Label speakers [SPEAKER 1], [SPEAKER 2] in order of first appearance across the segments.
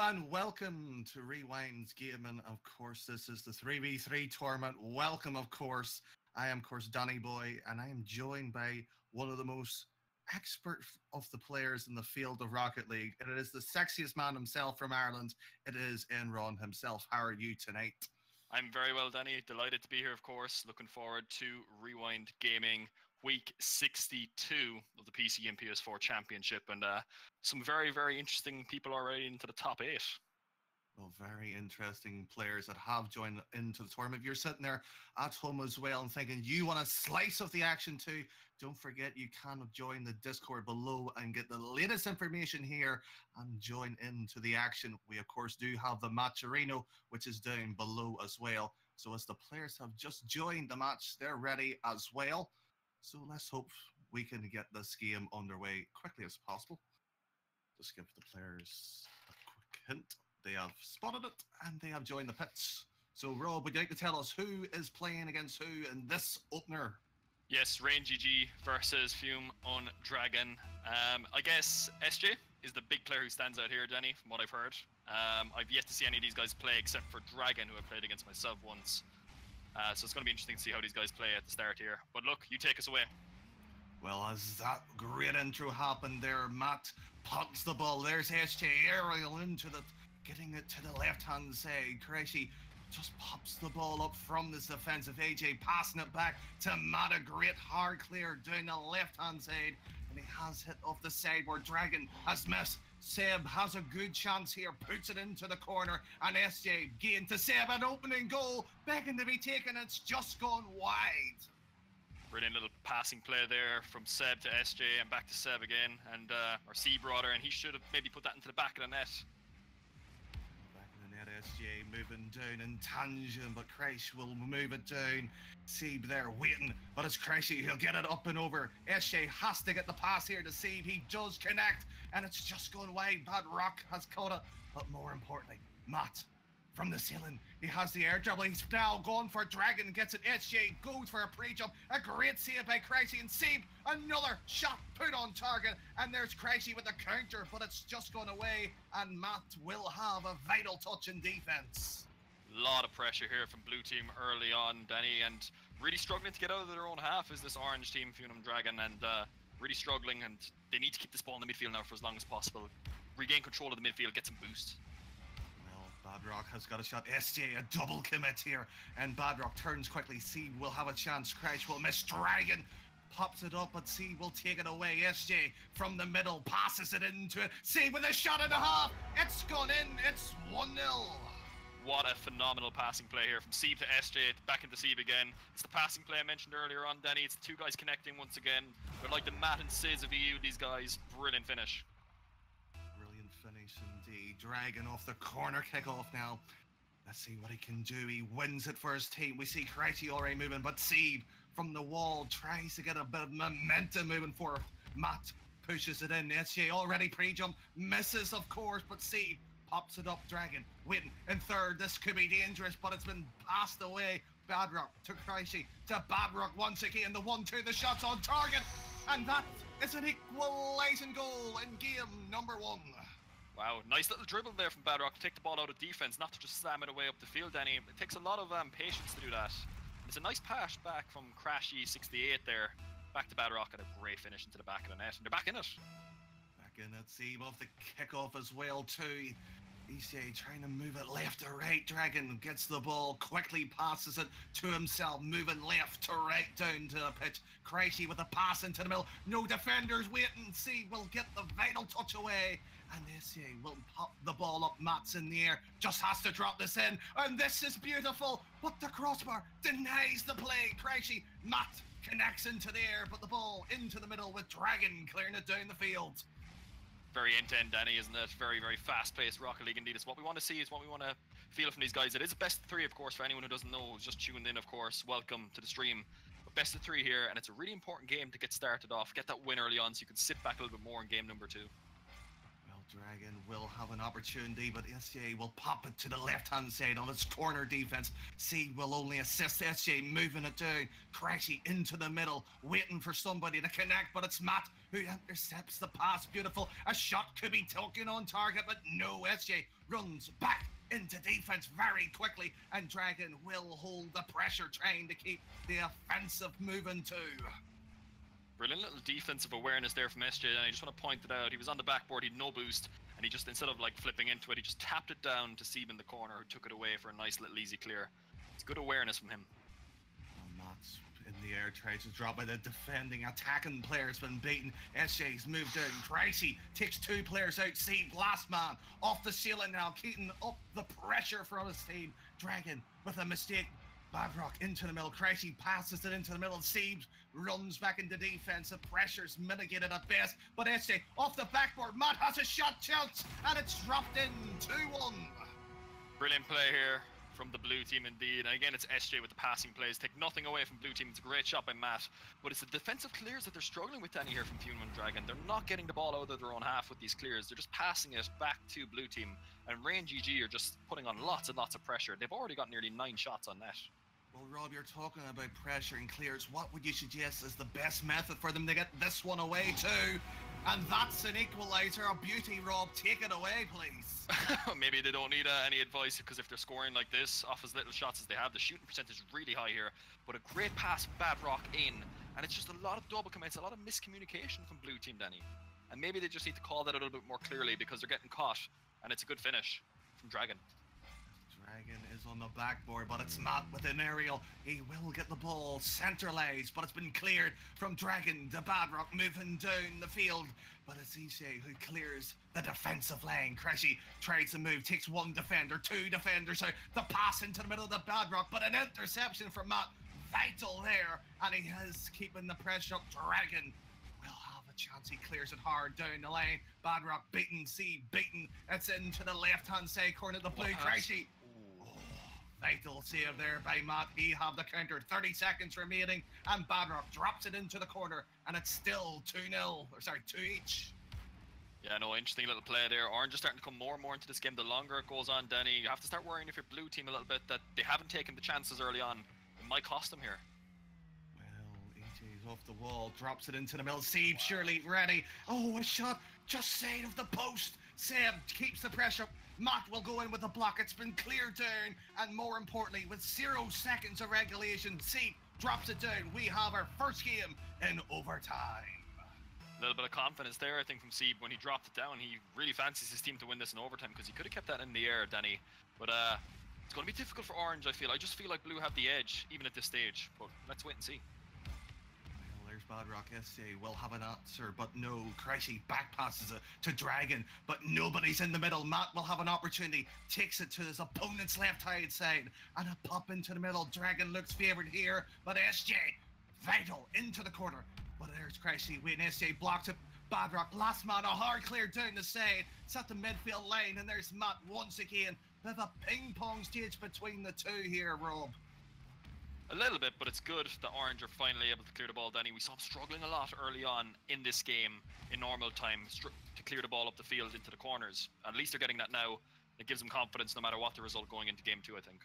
[SPEAKER 1] and welcome to Rewind's Gaming. Of course, this is the 3v3 tournament. Welcome, of course. I am, of course, Danny Boy, and I am joined by one of the most expert of the players in the field of Rocket League. And it is the sexiest man himself from Ireland. It is Enron himself. How are you tonight?
[SPEAKER 2] I'm very well, Danny. Delighted to be here, of course. Looking forward to Rewind Gaming week 62 of the PC and PS4 Championship. And some very, very interesting people already into the top 8.
[SPEAKER 1] Well, very interesting players that have joined into the tournament. If you're sitting there at home as well and thinking you want a slice of the action too, don't forget you can join the Discord below and get the latest information here and join into the action. We, of course, do have the Matcherino, which is down below as well. So as the players have just joined the match, they're ready as well. So let's hope we can get this game underway quickly as possible. Just give the players a quick hint. They have spotted it and they have joined the pits. So, Rob, would you like to tell us who is playing against who in this opener?
[SPEAKER 2] Yes, Rain GG versus Fume on Dragon. I guess SJ is the big player who stands out here, Danny, from what I've heard. I've yet to see any of these guys play except for Dragon, who I played against myself once. So it's going to be interesting to see how these guys play at the start here. But look, you take us away.
[SPEAKER 1] Well, as that great intro happened there, Matt pops the ball. There's SJ aerial into the... getting it to the left-hand side. Crashy just pops the ball up from this defensive. AJ passing it back to Matt. A great hard clear down the left-hand side. And he has hit off the side where Dragon has missed. Seb has a good chance here. Puts it into the corner. And SJ gain to Seb. An opening goal. Begging to be taken. It's just gone wide.
[SPEAKER 2] Brilliant little passing play there from Seb to SJ and back to Seb again. And our C brother. And he should have maybe put that into the back of the net.
[SPEAKER 1] SJ moving down in tangent, but Crash will move it down. Seeb there waiting, but it's Crashy. He'll get it up and over. SJ has to get the pass here to Seeb. He does connect, and it's just going wide. Bad Rock has caught it, but more importantly, Matt from the ceiling. He has the air dribble. He's now going for Dragon. Gets it. SJ goes for a pre-jump. A great save by Crashy, and Seeb another shot put on target. And there's Crashy with the counter, but it's just gone away. And Matt will have a vital touch in defense.
[SPEAKER 2] A lot of pressure here from blue team early on, Danny, and really struggling to get out of their own half is this orange team, Funum Dragon, and really struggling, and they need to keep this ball in the midfield now for as long as possible. Regain control of the midfield, get some boost.
[SPEAKER 1] Badrock has got a shot. SJ, a double commit here. And Badrock turns quickly. Seed will have a chance. Crash will miss. Dragon pops it up, but Seed will take it away. SJ from the middle passes it into it. Seed with a shot and a half. It's gone in. It's 1-0.
[SPEAKER 2] What a phenomenal passing play here from Seeb to SJ, back into Seeb again. It's the passing play I mentioned earlier on, Danny. It's the two guys connecting once again. They're like the Matt and Sizz of EU, these guys. Brilliant finish.
[SPEAKER 1] Finish indeed. Dragon off the corner kickoff now. Let's see what he can do. He wins it for his team. We see Crashy already moving, but Seed from the wall tries to get a bit of momentum moving forward. Matt pushes it in. SJ already pre-jump. Misses, of course, but Seed pops it up. Dragon waiting in third. This could be dangerous, but it's been passed away. Badrock to Crashy to Badrock once again. The 1-2, the shot's on target. And that is an equalising goal in game number 1.
[SPEAKER 2] Wow, nice little dribble there from Badrock to take the ball out of defense, not to just slam it away up the field, Danny. It takes a lot of patience to do that. It's a nice pass back from Crashy68 there, back to Badrock, and a great finish into the back of the net, and they're back in it.
[SPEAKER 1] Back in it, Seeb off the kickoff as well too. ECA trying to move it left to right. Dragon gets the ball, quickly passes it to himself, moving left to right down to the pitch. Crashy with a pass into the middle. No defenders waiting. Seeb will get the vital touch away. And ECA will pop the ball up. Matt's in the air. Just has to drop this in. And this is beautiful. But the crossbar denies the play. Crashy, Matt connects into the air, but the ball into the middle with Dragon clearing it down the field.
[SPEAKER 2] Very end-to-end, Danny, isn't it? Very, very fast-paced Rocket League indeed. It's what we want to see, it's what we want to feel from these guys. It is a best of 3, of course, for anyone who doesn't know, who's just tuned in, of course. Welcome to the stream. But best of 3 here, and it's a really important game to get started off. Get that win early on so you can sit back a little bit more in game number 2.
[SPEAKER 1] Well, Dragon will have an opportunity, but SJ will pop it to the left-hand side on its corner defense. Seed will only assist. SJ moving it down. Crashy into the middle, waiting for somebody to connect, but it's Matt who intercepts the pass. Beautiful. A shot could be taken on target, but no. SJ runs back into defense very quickly, and Dragon will hold the pressure, trying to keep the offensive moving too.
[SPEAKER 2] Brilliant little defensive awareness there from SJ, and I just want to point it out. He was on the backboard, he had no boost, and he just, instead of like flipping into it, he just tapped it down to Sieb in the corner, who took it away for a nice little easy clear. It's good awareness from him.
[SPEAKER 1] Matt's in the air, tries to drop by the defending, attacking player's been beaten. SJ's moved in. Pricey takes 2 players out. Sieb, last man, off the ceiling now, keeping up the pressure from his team. Dragon with a mistake. Badrock into the middle. Cricey passes it into the middle. Sieb runs back into defense. The pressure's mitigated at best. But SJ off the backboard. Matt has a shot chance, and it's dropped in 2-1.
[SPEAKER 2] Brilliant play here from the blue team indeed. And again, it's SJ with the passing plays. Take nothing away from blue team. It's a great shot by Matt. But it's the defensive clears that they're struggling with, Danny, here from Fume and Dragon. They're not getting the ball out of their own half with these clears. They're just passing it back to blue team. And Rain GG are just putting on lots and lots of pressure. They've already got nearly 9 shots on net.
[SPEAKER 1] Well, Rob, you're talking about pressure and clears. What would you suggest is the best method for them to get this one away too? And that's an equaliser. A beauty, Rob. Take it away, please.
[SPEAKER 2] Maybe they don't need any advice, because if they're scoring like this off as little shots as they have, the shooting percentage is really high here. But a great pass from Badrock in, and it's just a lot of double commits, a lot of miscommunication from blue team, Danny. And maybe they just need to call that a little bit more clearly, because they're getting caught, and it's a good finish from Dragon.
[SPEAKER 1] Dragon is on the backboard, but it's not with an aerial. He will get the ball centralized, but it's been cleared from Dragon to Badrock, moving down the field. But it's Ishe who clears the defensive line. Cressy tries to move, takes 1 defender, 2 defenders out. The pass into the middle of the Badrock, but an interception from Matt. Vital there, and he is keeping the pressure up. Dragon will have a chance. He clears it hard down the lane. Badrock beaten, Sieb beaten. It's into the left-hand side corner of the blue. Cressy. Vital save there by Matt. He have the counter. 30 seconds remaining, and Badrock drops it into the corner, and it's still 2-0. Or sorry, 2 each.
[SPEAKER 2] Yeah, no, interesting little play there. Orange is starting to come more and more into this game. The longer it goes on, Danny, you have to start worrying if you're blue team a little bit that they haven't taken the chances early on. It might cost them here.
[SPEAKER 1] Well, EJ's off the wall, drops it into the middle. Sieb surely ready. Oh, a shot just side of the post. Seb keeps the pressure. Matt will go in with a block. It's been cleared down, and more importantly, with 0 seconds of regulation, Sieb drops it down. We have our first game in overtime.
[SPEAKER 2] A little bit of confidence there, I think, from Sieb. When he dropped it down, he really fancies his team to win this in overtime, because he could have kept that in the air, Danny. But it's going to be difficult for Orange, I feel. I just feel like Blue have the edge, even at this stage. But let's wait and see.
[SPEAKER 1] Well, there's Badrock. SJ will have an answer, but no. Cressy back passes it to Dragon, but nobody's in the middle. Matt will have an opportunity, takes it to his opponent's left-hand side, and a pop into the middle. Dragon looks favoured here, but SJ, Vital, into the corner. But there's Cressy when SJ blocks it. Badrock, last man, a hard clear down the side. It's at the midfield line, and there's Matt once again. Bit of a ping-pong stage between the two here, Rob.
[SPEAKER 2] A little bit, but it's good that Orange are finally able to clear the ball, Danny. We saw them struggling a lot early on in this game in normal time to clear the ball up the field into the corners. At least they're getting that now. It gives them confidence no matter what the result going into game 2, I think.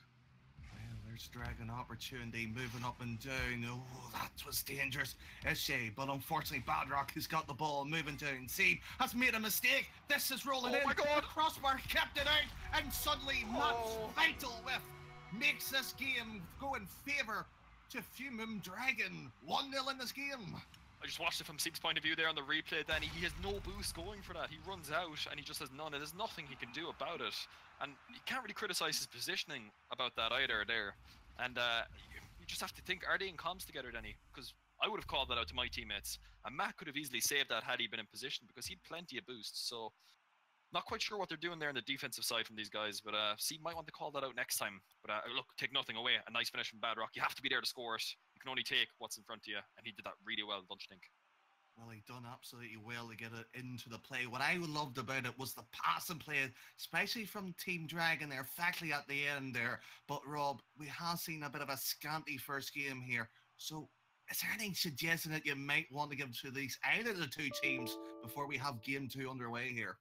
[SPEAKER 1] Well, there's Dragon opportunity, moving up and down. Oh, that was dangerous. SJ, but unfortunately Badrock has got the ball, moving down. Sieb has made a mistake. This is rolling in.
[SPEAKER 2] Oh my God!
[SPEAKER 1] The crossbar kept it out, and suddenly Matt's Vital whiff makes this game go in favour to Fume Dragon. 1-0 in this game.
[SPEAKER 2] I just watched it from Sieb's point of view there on the replay, Danny. He has no boost going for that. He runs out and he just has none. There's nothing he can do about it. And you can't really criticise his positioning about that either there. And you just have to think, are they in comms together, Danny? Because I would have called that out to my teammates. And Matt could have easily saved that had he been in position, because he'd plenty of boosts. So not quite sure what they're doing there on the defensive side from these guys, but Sieb might want to call that out next time. But look, take nothing away. A nice finish from Badrock. You have to be there to score it. You can only take what's in front of you, and he did that really well, don't you think?
[SPEAKER 1] Well, he done absolutely well to get it into the play. What I loved about it was the passing play, especially from Team Dragon there, Fackley at the end there. But Rob, we have seen a bit of a scanty first game here. So is there anything suggesting that you might want to give to these either of the two teams before we have game 2 underway here?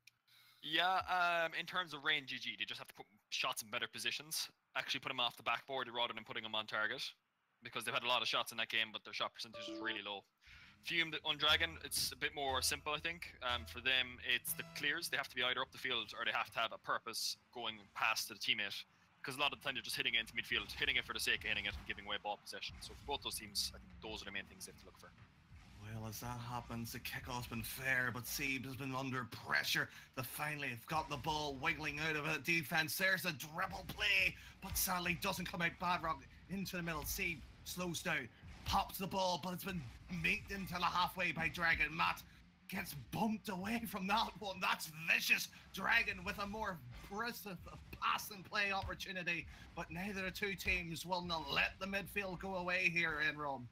[SPEAKER 2] Yeah, in terms of Rain GG, they just have to put shots in better positions. Actually put them off the backboard rather than putting them on target, because they've had a lot of shots in that game, but their shot percentage was really low. Fume on Dragon, it's a bit more simple, I think. For them, it's the clears. They have to be either up the field or they have to have a purpose going past to the teammate. Because a lot of the time they're just hitting it into midfield, hitting it for the sake of hitting it and giving away ball possession. So for both those teams, I think those are the main things they have to look for.
[SPEAKER 1] Well, as that happens, the kickoff's been fair, but Sieb has been under pressure. They finally have got the ball wiggling out of a defense. There's a dribble play, but sadly doesn't come out. Badrock into the middle. Sieb slows down, pops the ball, but it's been meeked into the halfway by Dragon. Matt gets bumped away from that one. That's vicious. Dragon with a more impressive pass and play opportunity, but neither of the two teams will not let the midfield go away here, Enron.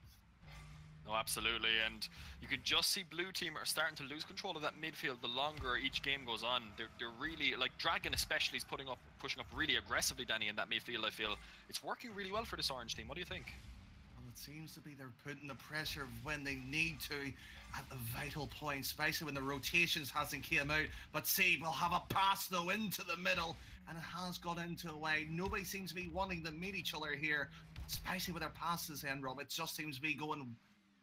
[SPEAKER 2] No, absolutely, and you can just see blue team are starting to lose control of that midfield the longer each game goes on. They're really, like Dragon especially, is pushing up really aggressively, Danny, in that midfield. I feel it's working really well for this orange team. What do you think?
[SPEAKER 1] Well, it seems to be they're putting the pressure when they need to at the vital points, especially when the rotations hasn't came out. But Sieb will have a pass though into the middle, and it has got into a way. Nobody seems to be wanting to meet each other here, especially with their passes, Rob. It just seems to be going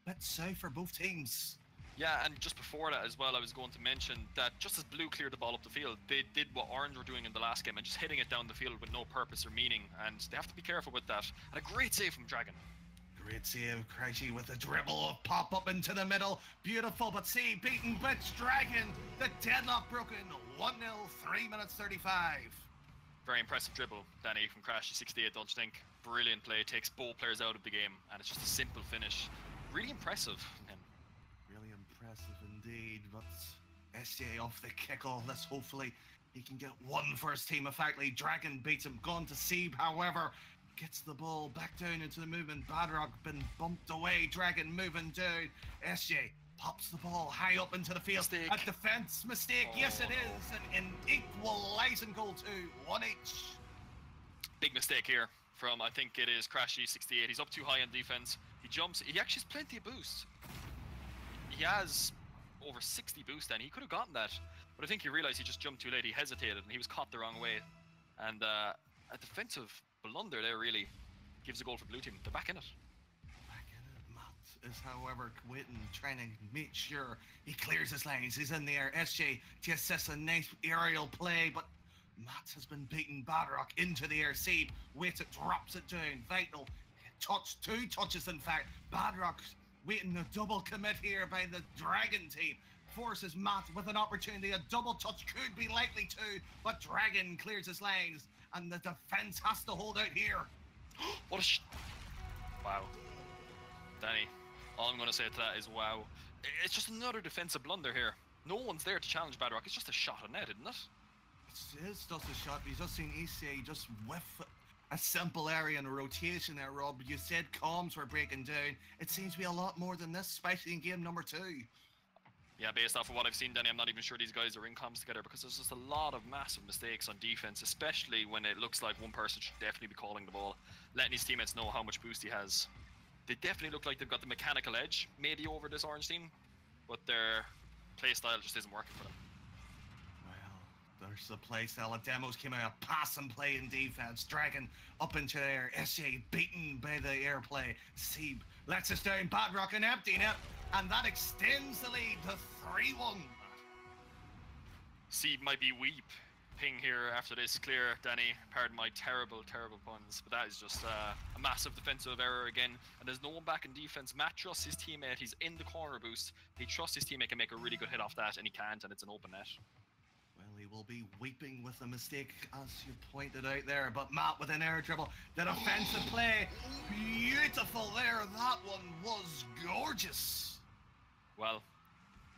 [SPEAKER 1] bit south for both teams.
[SPEAKER 2] Yeah, and just before that as well, I was going to mention that just as blue cleared the ball up the field, they did what orange were doing in the last game and just hitting it down the field with no purpose or meaning, and they have to be careful with that. And a great save from Dragon.
[SPEAKER 1] Great save, Craigie with a dribble, pop up into the middle. Beautiful, but see, beaten Bitch Dragon. The deadlock broken, 1-0, 3 minutes 35.
[SPEAKER 2] Very impressive dribble, Danny, from Crashy68, don't you think? Brilliant play, takes both players out of the game, and it's just a simple finish. Really impressive.
[SPEAKER 1] Really impressive indeed, but SJ off the kick-off. Let's hopefully he can get one first team effectively. Dragon beats him, gone to Sieb, however, gets the ball back down into the movement. Badrock been bumped away, Dragon moving down. SJ pops the ball high up into the field.
[SPEAKER 2] Mistake.
[SPEAKER 1] A defense mistake, yes it is, and an equalising goal to 1-each.
[SPEAKER 2] Big mistake here from, I think it is Crashy68. He's up too high on defense. He jumps, he actually has plenty of boost. He has over 60 boost and he could have gotten that. But I think he realized he just jumped too late, he hesitated and he was caught the wrong way. And a defensive blunder there really gives a goal for blue team. They're back in it.
[SPEAKER 1] Back in it. Matt is however quitting, trying to make sure he clears his lines. He's in the air. SJ to assist a nice aerial play, but Matt has been beaten. Badrock into the air. Sieb waits it, drops it down. Vital. Touch, 2 touches in fact. Badrock waiting a double commit here by the Dragon team. Forces Matt with an opportunity. A double touch could be likely to, but Dragon clears his lines and the defense has to hold out here.
[SPEAKER 2] What a wow. Danny, all I'm going to say to that is wow. It's just another defensive blunder here. No one's there to challenge Badrock. It's just a shot on net, isn't it?
[SPEAKER 1] It is just a shot. You've just seen ECA just whiff a simple area and a rotation there, Rob. You said comms were breaking down. It seems to be a lot more than this, especially in game number 2.
[SPEAKER 2] Yeah, based off of what I've seen, Danny, I'm not even sure these guys are in comms together because there's just a lot of massive mistakes on defense, especially when it looks like one person should definitely be calling the ball, letting his teammates know how much boost he has. They definitely look like they've got the mechanical edge, maybe over this orange team, but their playstyle just isn't working for them.
[SPEAKER 1] There's the play style. A demos came out, a pass and play in defense. Dragon up into the air. SJ beaten by the airplay. Sieb lets us down. Badrock an empty net, and that extends the lead to 3-1.
[SPEAKER 2] Sieb might be weeping here after this clear, Danny. Pardon my terrible puns, but that is just a massive defensive error again. And there's no one back in defense. Matt trusts his teammate. He's in the corner boost. He trusts his teammate can make a really good hit off that, and he can't, and it's an open net.
[SPEAKER 1] Well, he will be weeping with the mistake, as you pointed out there. But Matt with an air dribble. The defensive play. Beautiful there. That one was gorgeous.
[SPEAKER 2] Well,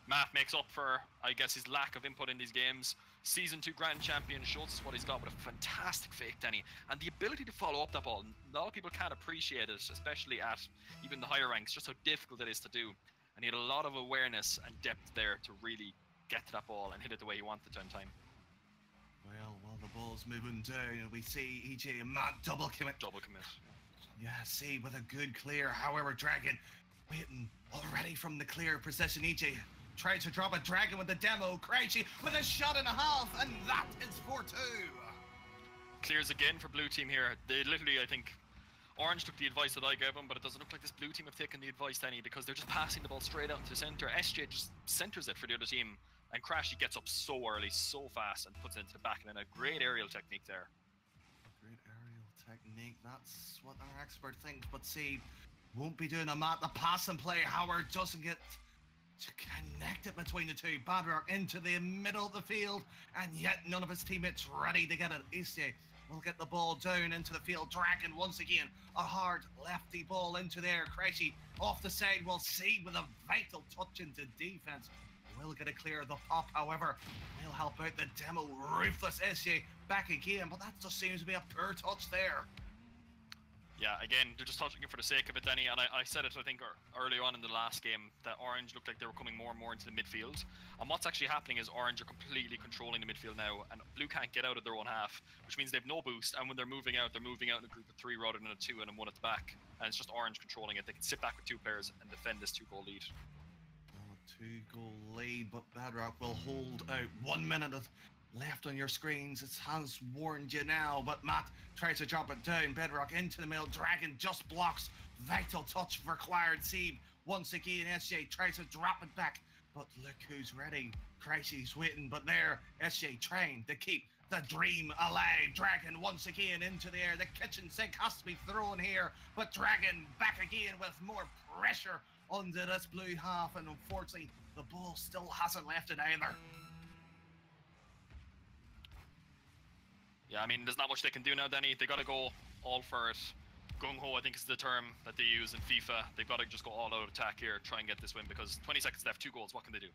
[SPEAKER 2] Matt makes up for, I guess, his lack of input in these games. Season 2 Grand Champion shows us what he's got with a fantastic fake, Danny. And the ability to follow up that ball. A lot of people can't appreciate it, especially at even the higher ranks, just how difficult it is to do. And he had a lot of awareness and depth there to really get to that ball and hit it the way he wanted to in time.
[SPEAKER 1] Well, while the ball's moving down, we see EJ and Matt double commit. Yeah, see, with a good clear. However, Dragon waiting already from the clear position. EJ tries to drop a Dragon with the demo. Crouchy with a shot and a half, and that is 4-2.
[SPEAKER 2] Clears again for blue team here. They literally, I think, Orange took the advice that I gave him, but it doesn't look like this blue team have taken the advice, Danny, because they're just passing the ball straight out into the centre. SJ just centres it for the other team, and Crashy gets up so early, so fast, and puts it into the back, and then a great aerial technique there.
[SPEAKER 1] Great aerial technique, that's what our expert thinks, but see, won't be doing a mat. The pass and play, Howard doesn't get to connect it between the two. Badrock into the middle of the field, and yet none of his teammates ready to get it. SJ will get the ball down into the field. Dragon once again, a hard lefty ball into there. Crashy off the side, we'll see with a vital touch into defense. Will get a clear of the pop, however, will help out the demo. Ruthless SJ back again, but that just seems to be a poor touch there.
[SPEAKER 2] Yeah, again, they're just touching it for the sake of it, Danny, and I said it, I think, early on in the last game, that Orange looked like they were coming more and more into the midfield. And what's actually happening is Orange are completely controlling the midfield now, and Blue can't get out of their own half, which means they have no boost, and when they're moving out in a group of 3 rather than a 2 and a 1 at the back. And it's just Orange controlling it. They can sit back with 2 players and defend this 2-goal lead.
[SPEAKER 1] Oh, a 2-goal lead, but Bedrock will hold out. 1 minute of left on your screens. It has warned you now, but Matt tries to drop it down. Bedrock into the middle. Dragon just blocks. Vital touch required. Seeb once again. SJ tries to drop it back, but look who's ready. Crashy's waiting, but there SJ trying to keep the dream alive. Dragon once again into the air. The kitchen sink has to be thrown here, but Dragon back again with more pressure under this blue half, and unfortunately the ball still hasn't left it either.
[SPEAKER 2] Yeah, I mean, there's not much they can do now, Danny. They got to go all for it. Gung-ho, I think, is the term that they use in FIFA. They've got to just go all out attack here, try and get this win, because 20 seconds left, 2 goals. What can they do?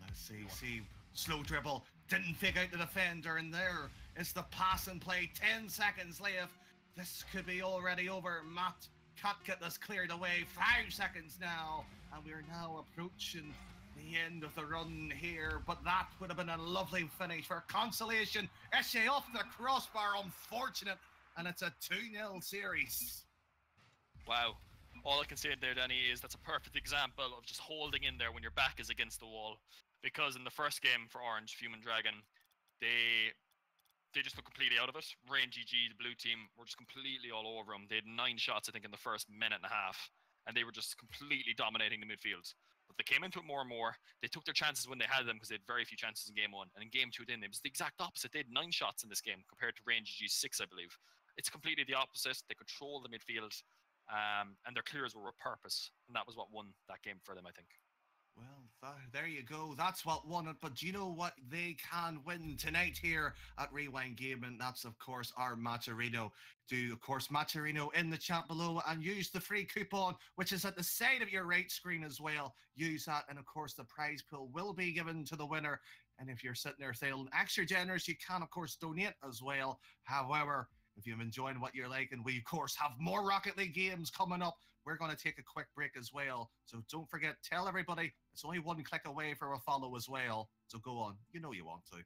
[SPEAKER 1] Let's see. Slow dribble. Didn't figure out the defender, and there is the pass and play. 10 seconds left. This could be already over. Matt can't get this cleared away. 5 seconds now, and we're now approaching the end of the run here, but that would have been a lovely finish for consolation. SJ off the crossbar, unfortunate, and it's a 2-0 series.
[SPEAKER 2] Wow. All I can say there, Danny, is that's a perfect example of just holding in there when your back is against the wall. Because in the first game for Orange, Fume and Dragon, they just looked completely out of it. Ray and GG, the blue team, were just completely all over them. They had 9 shots, I think, in the first minute and a half, and they were just completely dominating the midfield. But they came into it more and more. They took their chances when they had them, because they had very few chances in game 1. And in game 2, it was the exact opposite. They had 9 shots in this game compared to Ray and GG's 6, I believe. It's completely the opposite. They control the midfield, and their clears were with purpose, and that was what won that game for them, I think.
[SPEAKER 1] Well, there you go. That's what won it. But do you know what they can win tonight here at Rewind Gaming? That's, of course, our Matcherino. Do, of course, Matcherino in the chat below and use the free coupon, which is at the side of your right screen as well. Use that, and, of course, the prize pool will be given to the winner. And if you're sitting there feeling extra generous, you can, of course, donate as well. However, if you've enjoyed what you're like, and we, of course, have more Rocket League games coming up, we're going to take a quick break as well. So don't forget, tell everybody it's only 1 click away for a follow as well. So go on. You know you want to.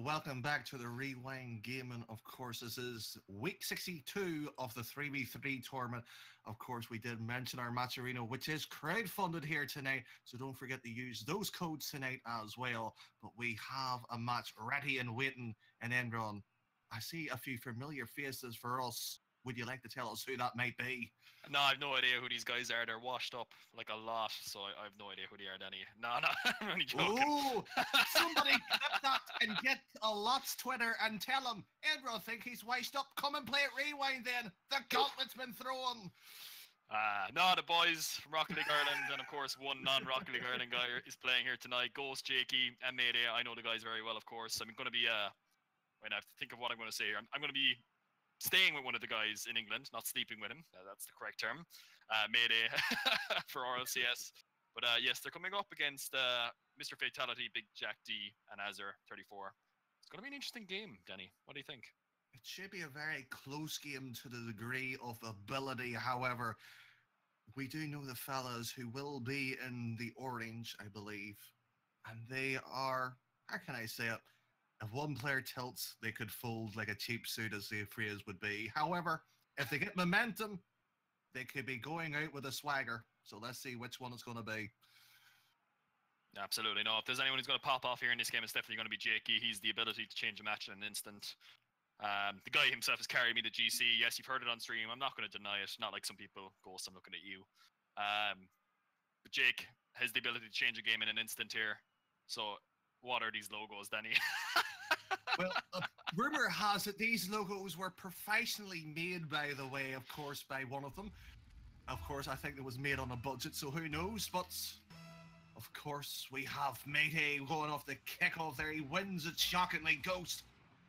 [SPEAKER 1] welcome back to the Rewind Gaming. Of course, this is week 62 of the 3v3 tournament. Of course, we did mention our match arena, which is crowdfunded here tonight, so don't forget to use those codes tonight as well. But we have a match ready and waiting in Enron. I see a few familiar faces for us. Would you like to tell us who that might be?
[SPEAKER 2] No, I have no idea who these guys are. They're washed up like a lot, so I have no idea who they are, Danny. No, I'm only joking.
[SPEAKER 1] Oh, somebody clip that and get a lot's Twitter and tell him, Edro think he's washed up. Come and play at Rewind then. The gauntlet's been thrown.
[SPEAKER 2] No, the boys from Rocket League Ireland, and of course one non-Rocket League Ireland guy is playing here tonight. Ghost, Jakey, and Mayday. I know the guys very well, of course. I'm going to be, wait, I have to think of what I'm going to say. I'm going to be staying with one of the guys in England, not sleeping with him. That's the correct term. Mayday for RLCS. But yes, they're coming up against Mr. Fatality, Big Jack D, and Azure 34. It's going to be an interesting game, Danny. What do you think?
[SPEAKER 1] It should be a very close game to the degree of ability. However, we do know the fellas who will be in the orange, I believe. And they are, how can I say it? If one player tilts, they could fold like a cheap suit, as the phrase would be. However, if they get momentum, they could be going out with a swagger. So let's see which one it's going to be.
[SPEAKER 2] Absolutely. No, if there's anyone who's going to pop off here in this game, it's definitely going to be Jakey. He's the ability to change a match in an instant. The guy himself has carried me to GC. Yes, you've heard it on stream. I'm not going to deny it. Not like some people. Ghost, I'm looking at you. But Jake has the ability to change a game in an instant here. So what are these logos, Danny?
[SPEAKER 1] Well, rumor has it these logos were professionally made, by the way, of course, by one of them. Of course, I think it was made on a budget, so who knows? But, of course, we have Mayday going off the kickoff there. He wins it shockingly. Ghost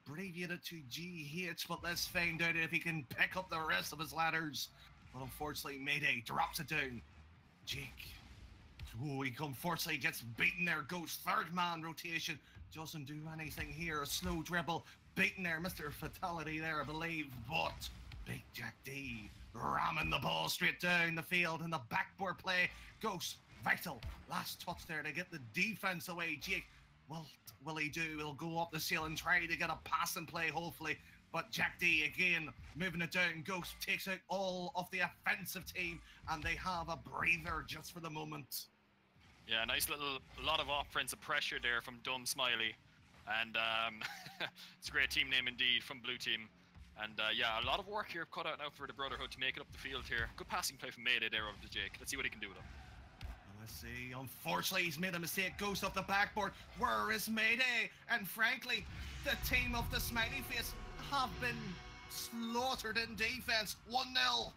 [SPEAKER 1] abbreviated to GH, but let's find out if he can pick up the rest of his ladders. But unfortunately, Mayday drops it down. Jake. Oh, he unfortunately gets beaten there. Ghost, third man rotation. Doesn't do anything here. A slow dribble. Beaten there. Mr. Fatality there, I believe. But Big Jack D ramming the ball straight down the field in the backboard play. Ghost, vital. Last touch there to get the defense away. Jake, well, will he do? He'll go up the ceiling, try to get a pass and play, hopefully. But Jack D again moving it down. Ghost takes out all of the offensive team, and they have a breather just for the moment.
[SPEAKER 2] Yeah, nice a lot of offensive pressure there from Dumb Smiley. And it's a great team name indeed from Blue Team. And yeah, a lot of work here cut out now for the Brotherhood to make it up the field here. Good passing play from Mayday there over to Jake. Let's see what he can do with him.
[SPEAKER 1] Let's see. Unfortunately, he's made a mistake. Ghost off the backboard. Where is Mayday? And frankly, the team of the Smiley Face have been slaughtered in defense. 1-0.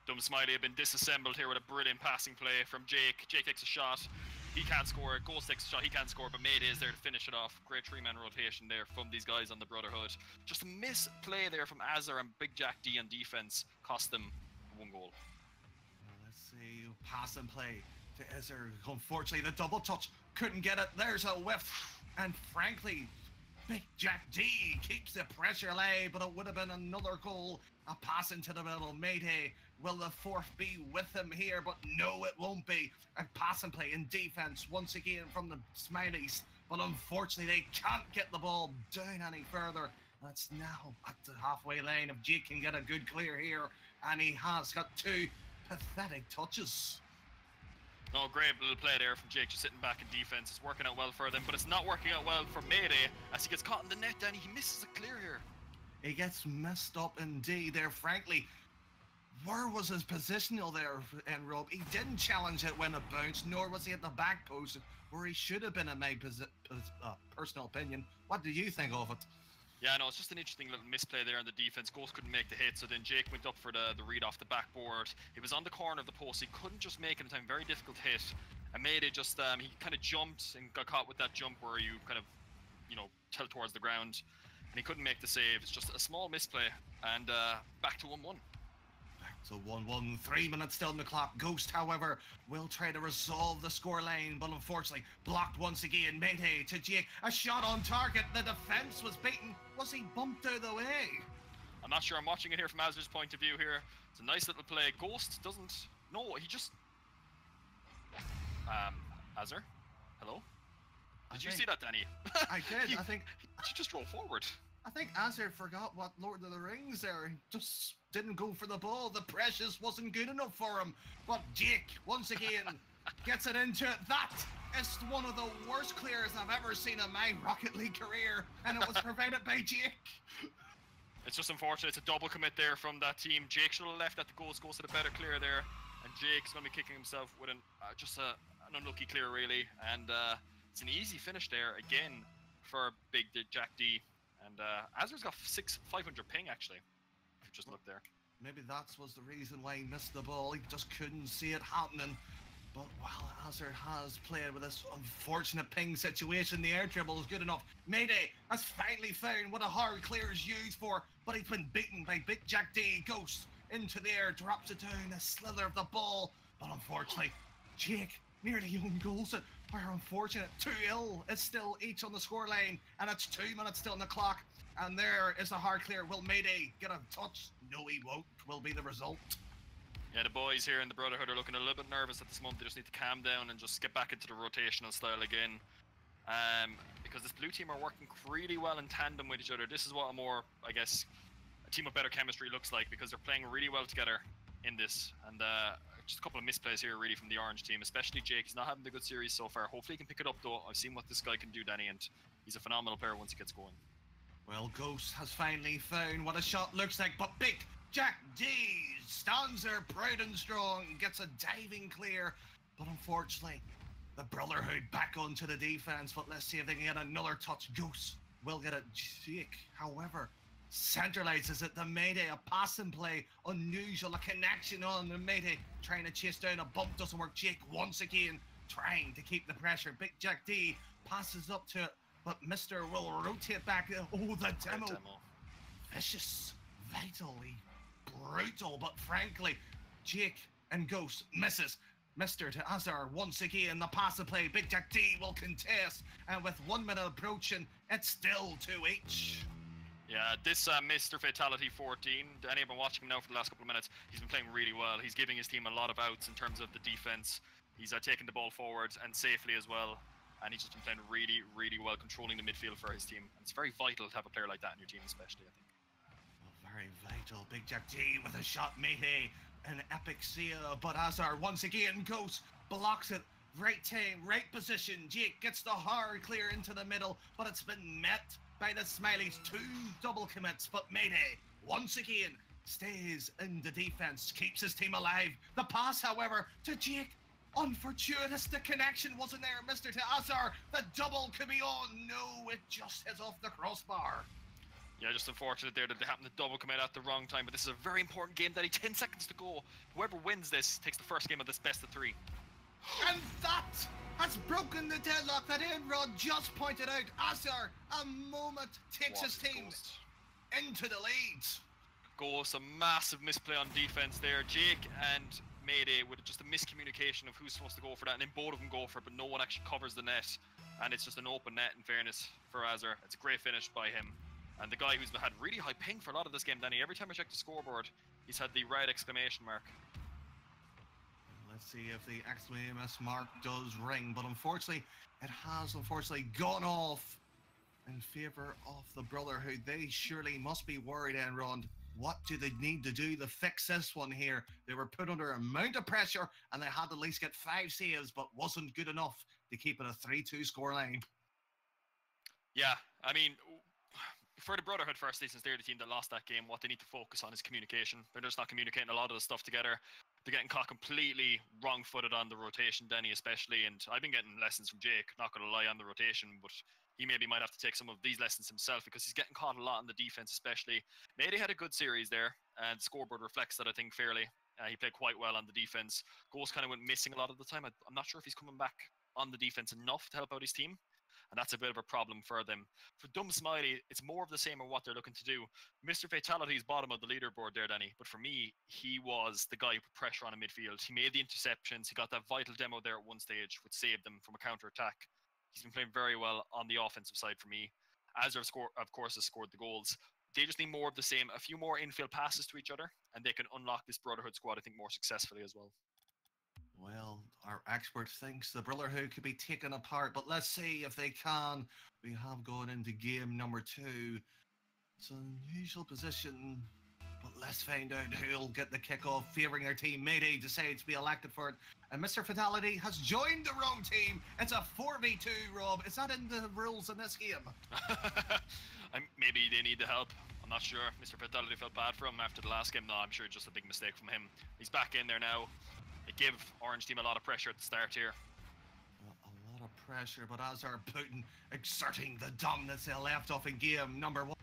[SPEAKER 2] Dumb Smiley have been disassembled here with a brilliant passing play from Jake. Jake takes a shot. He can't score. Ghost takes a shot. He can't score, but Mayday is there to finish it off. Great three-man rotation there from these guys on the Brotherhood. Just a misplay there from Azar and Big Jack D on defense cost them one goal.
[SPEAKER 1] Let's see. Pass and play to Azar. Unfortunately, the double touch couldn't get it. There's a whiff. And frankly, Big Jack D keeps the pressure alive, but it would have been another goal. A pass into the middle. Mayday, will the fourth be with him here? But no, it won't be. A pass and play in defense once again from the Smileys. But unfortunately, they can't get the ball down any further. That's now at the halfway line. If Jake can get a good clear here, and he has got two pathetic touches.
[SPEAKER 2] No, great little play there from Jake, just sitting back in defense. It's working out well for them, but it's not working out well for Mayday as he gets caught in the net, Danny. He misses a clear here.
[SPEAKER 1] He gets messed up indeed there, frankly. Where was his positional there, and Rob? He didn't challenge it when it bounced, nor was he at the back post, where he should have been, in my personal opinion. What do you think of it?
[SPEAKER 2] Yeah, no, it's just an interesting little misplay there on the defense. Ghost couldn't make the hit, so then Jake went up for the read off the backboard. He was on the corner of the post. He couldn't just make it in time. Very difficult hit. And Mayday just, he kind of jumped and got caught with that jump where you kind of, you know, tilt towards the ground. And he couldn't make the save. It's just a small misplay. And back to 1-1.
[SPEAKER 1] So 1-1, 3 minutes still on the clock. Ghost, however, will try to resolve the scoreline, but unfortunately blocked once again. Mayday to Jake, a shot on target. The defense was beaten. Was he bumped out of the way?
[SPEAKER 2] I'm not sure. I'm watching it here from Azur's point of view here. It's a nice little play. Ghost doesn't... No, he just... Azur? Hello? Did you see that, Danny?
[SPEAKER 1] I did. I think
[SPEAKER 2] he just rolled forward.
[SPEAKER 1] I think Azir forgot what Lord of the Rings there. He just didn't go for the ball. The precious wasn't good enough for him. But Jake, once again, gets it into it. That is one of the worst clears I've ever seen in my Rocket League career. And it was prevented by Jake.
[SPEAKER 2] It's just unfortunate. It's a double commit there from that team. Jake should have left at the goals to the better clear there. And Jake's going to be kicking himself with an unlucky clear, really. And it's an easy finish there again for Big Jack D. And Azur's got 500 ping, actually, if you just look there.
[SPEAKER 1] Maybe that was the reason why he missed the ball. He just couldn't see it happening. But, well, Azur has played with this unfortunate ping situation. The air dribble is good enough. Mayday has finally found what a hard clear is used for, but he's been beaten by Big Jack D. Ghost into the air, drops it down, a slither of the ball. But unfortunately, Jake nearly own goals it. We're unfortunate. 2-0. It's still each on the scoreline, and it's 2 minutes still on the clock. And there is a hard clear. Will Mayday get a touch? No, he won't. Will be the result.
[SPEAKER 2] Yeah, the boys here in the Brotherhood are looking a little bit nervous at this moment. They just need to calm down and just get back into the rotational style again. Because this blue team are working really well in tandem with each other. This is what a more, I guess, a team of better chemistry looks like, because they're playing really well together in this. And just a couple of misplays here, really, from the orange team, especially Jake. He's not having a good series so far. Hopefully he can pick it up, though. I've seen what this guy can do, Danny, and he's a phenomenal player once he gets going.
[SPEAKER 1] Well, Ghost has finally found what a shot looks like, but Big Jack D stands there proud and strong, gets a diving clear, but unfortunately, the Brotherhood back onto the defense. But let's see if they can get another touch. Ghost will get it. Jake, however, centralizes it. The Mayday, a passing play, unusual, a connection on the Mayday, trying to chase down a bump, doesn't work. Jake once again trying to keep the pressure. Big Jack D passes up to it, but Mr. will rotate back. Oh, the demo. Vicious, vitally brutal, but frankly, Jake and Ghost misses. Mr. to Azar once again, the pass and play. Big Jack D will contest, and with 1 minute approaching, it's still 2-each.
[SPEAKER 2] Yeah, this Mr. Fatality 14, Danny, I've been watching him now for the last couple of minutes. He's been playing really well. He's giving his team a lot of outs in terms of the defense. He's taking the ball forward and safely as well. And he's just been playing really, really well, controlling the midfield for his team. And it's very vital to have a player like that in your team, especially, I think.
[SPEAKER 1] Very vital. Big Jack D with a shot, Mayday. An epic seal, but Azar once again goes, blocks it. Right time, right position. Jake gets the hard clear into the middle, but it's been met by the Smileys. 2 double commits, but Mayday once again stays in the defense, keeps his team alive. The pass, however, to Jake, unfortuitous. The connection wasn't there. Mr. to Azar, the double could be on. No, it just hits off the crossbar.
[SPEAKER 2] Yeah, just unfortunate there that they happened to double commit at the wrong time, but this is a very important game, Daddy. 10 seconds to go. Whoever wins this takes the first game of this best of 3.
[SPEAKER 1] And that has broken the deadlock that Enrod just pointed out. Azar, a moment, takes his team into the lead.
[SPEAKER 2] Ghost, a massive misplay on defense there. Jake and Mayday with just a miscommunication of who's supposed to go for that, and then both of them go for it, but no one actually covers the net. And it's just an open net, in fairness, for Azar. It's a great finish by him. And the guy who's had really high ping for a lot of this game, Danny, every time I check the scoreboard, he's had the red exclamation mark.
[SPEAKER 1] Let's see if the exclamation mark does ring, but unfortunately, it has gone off in favour of the Brotherhood. They surely must be worried, Enron. What do they need to do to fix this one here? They were put under a amount of pressure, and they had to at least get 5 saves, but wasn't good enough to keep it a 3-2 scoreline.
[SPEAKER 2] Yeah, I mean, for the Brotherhood, firstly, since they're the team that lost that game, what they need to focus on is communication. They're just not communicating a lot of the stuff together. They're getting caught completely wrong-footed on the rotation, Denny especially, and I've been getting lessons from Jake, not going to lie, on the rotation, but he maybe might have to take some of these lessons himself, because he's getting caught a lot in the defense especially. Mayday had a good series there, and the scoreboard reflects that, I think, fairly. He played quite well on the defense. Ghost kind of went missing a lot of the time. I'm not sure if he's coming back on the defense enough to help out his team. And that's a bit of a problem for them. For Dumb Smiley, it's more of the same of what they're looking to do. Mr. Fatality is bottom of the leaderboard there, Danny. But for me, he was the guy who put pressure on in midfield. He made the interceptions. He got that vital demo there at one stage, which saved them from a counter-attack. He's been playing very well on the offensive side for me. Azar, of course, has scored the goals. They just need more of the same. A few more infield passes to each other, and they can unlock this Brotherhood squad, I think, more successfully as well.
[SPEAKER 1] Well, our expert thinks the Brotherhood could be taken apart, but let's see if they can. We have gone into game number 2. It's an unusual position, but let's find out who'll get the kickoff, favouring their team. Mayday decides to be elected for it, and Mr. Fatality has joined the wrong team. It's a 4v2, Rob. Is that in the rules in this game?
[SPEAKER 2] Maybe they need the help. I'm not sure. Mr. Fatality felt bad for him after the last game. No, I'm sure just a big mistake from him. He's back in there now. It gave Orange team a lot of pressure at the start here.
[SPEAKER 1] A lot of pressure, but as are Putin exerting the dominance they left off in game number 1.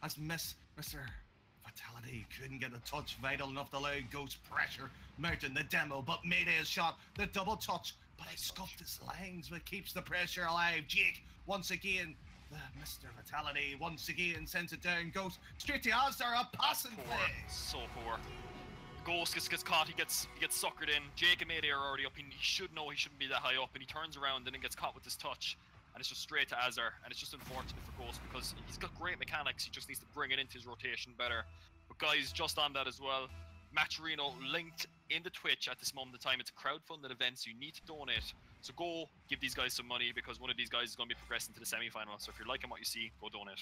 [SPEAKER 1] As Mr. Fatality couldn't get a touch vital enough to allow Ghost pressure mounting the demo, but Mayday has shot the double touch, but he scuffed his lines, but keeps the pressure alive. Jake, once again, Mr. Fatality once again sends it down. Ghost straight to Azar, a passing play.
[SPEAKER 2] So poor. Ghost gets caught, he gets suckered in. Jake and Mayday are already up. He should know he shouldn't be that high up, and he turns around and then gets caught with his touch. And it's just straight to Azar, and it's just unfortunate for Ghost because he's got great mechanics, he just needs to bring it into his rotation better. But guys, just on that as well, Matcherino linked in the Twitch at this moment in time. It's a crowdfunded event, so you need to donate. So go give these guys some money because one of these guys is going to be progressing to the semi-final. So if you're liking what you see, go donate.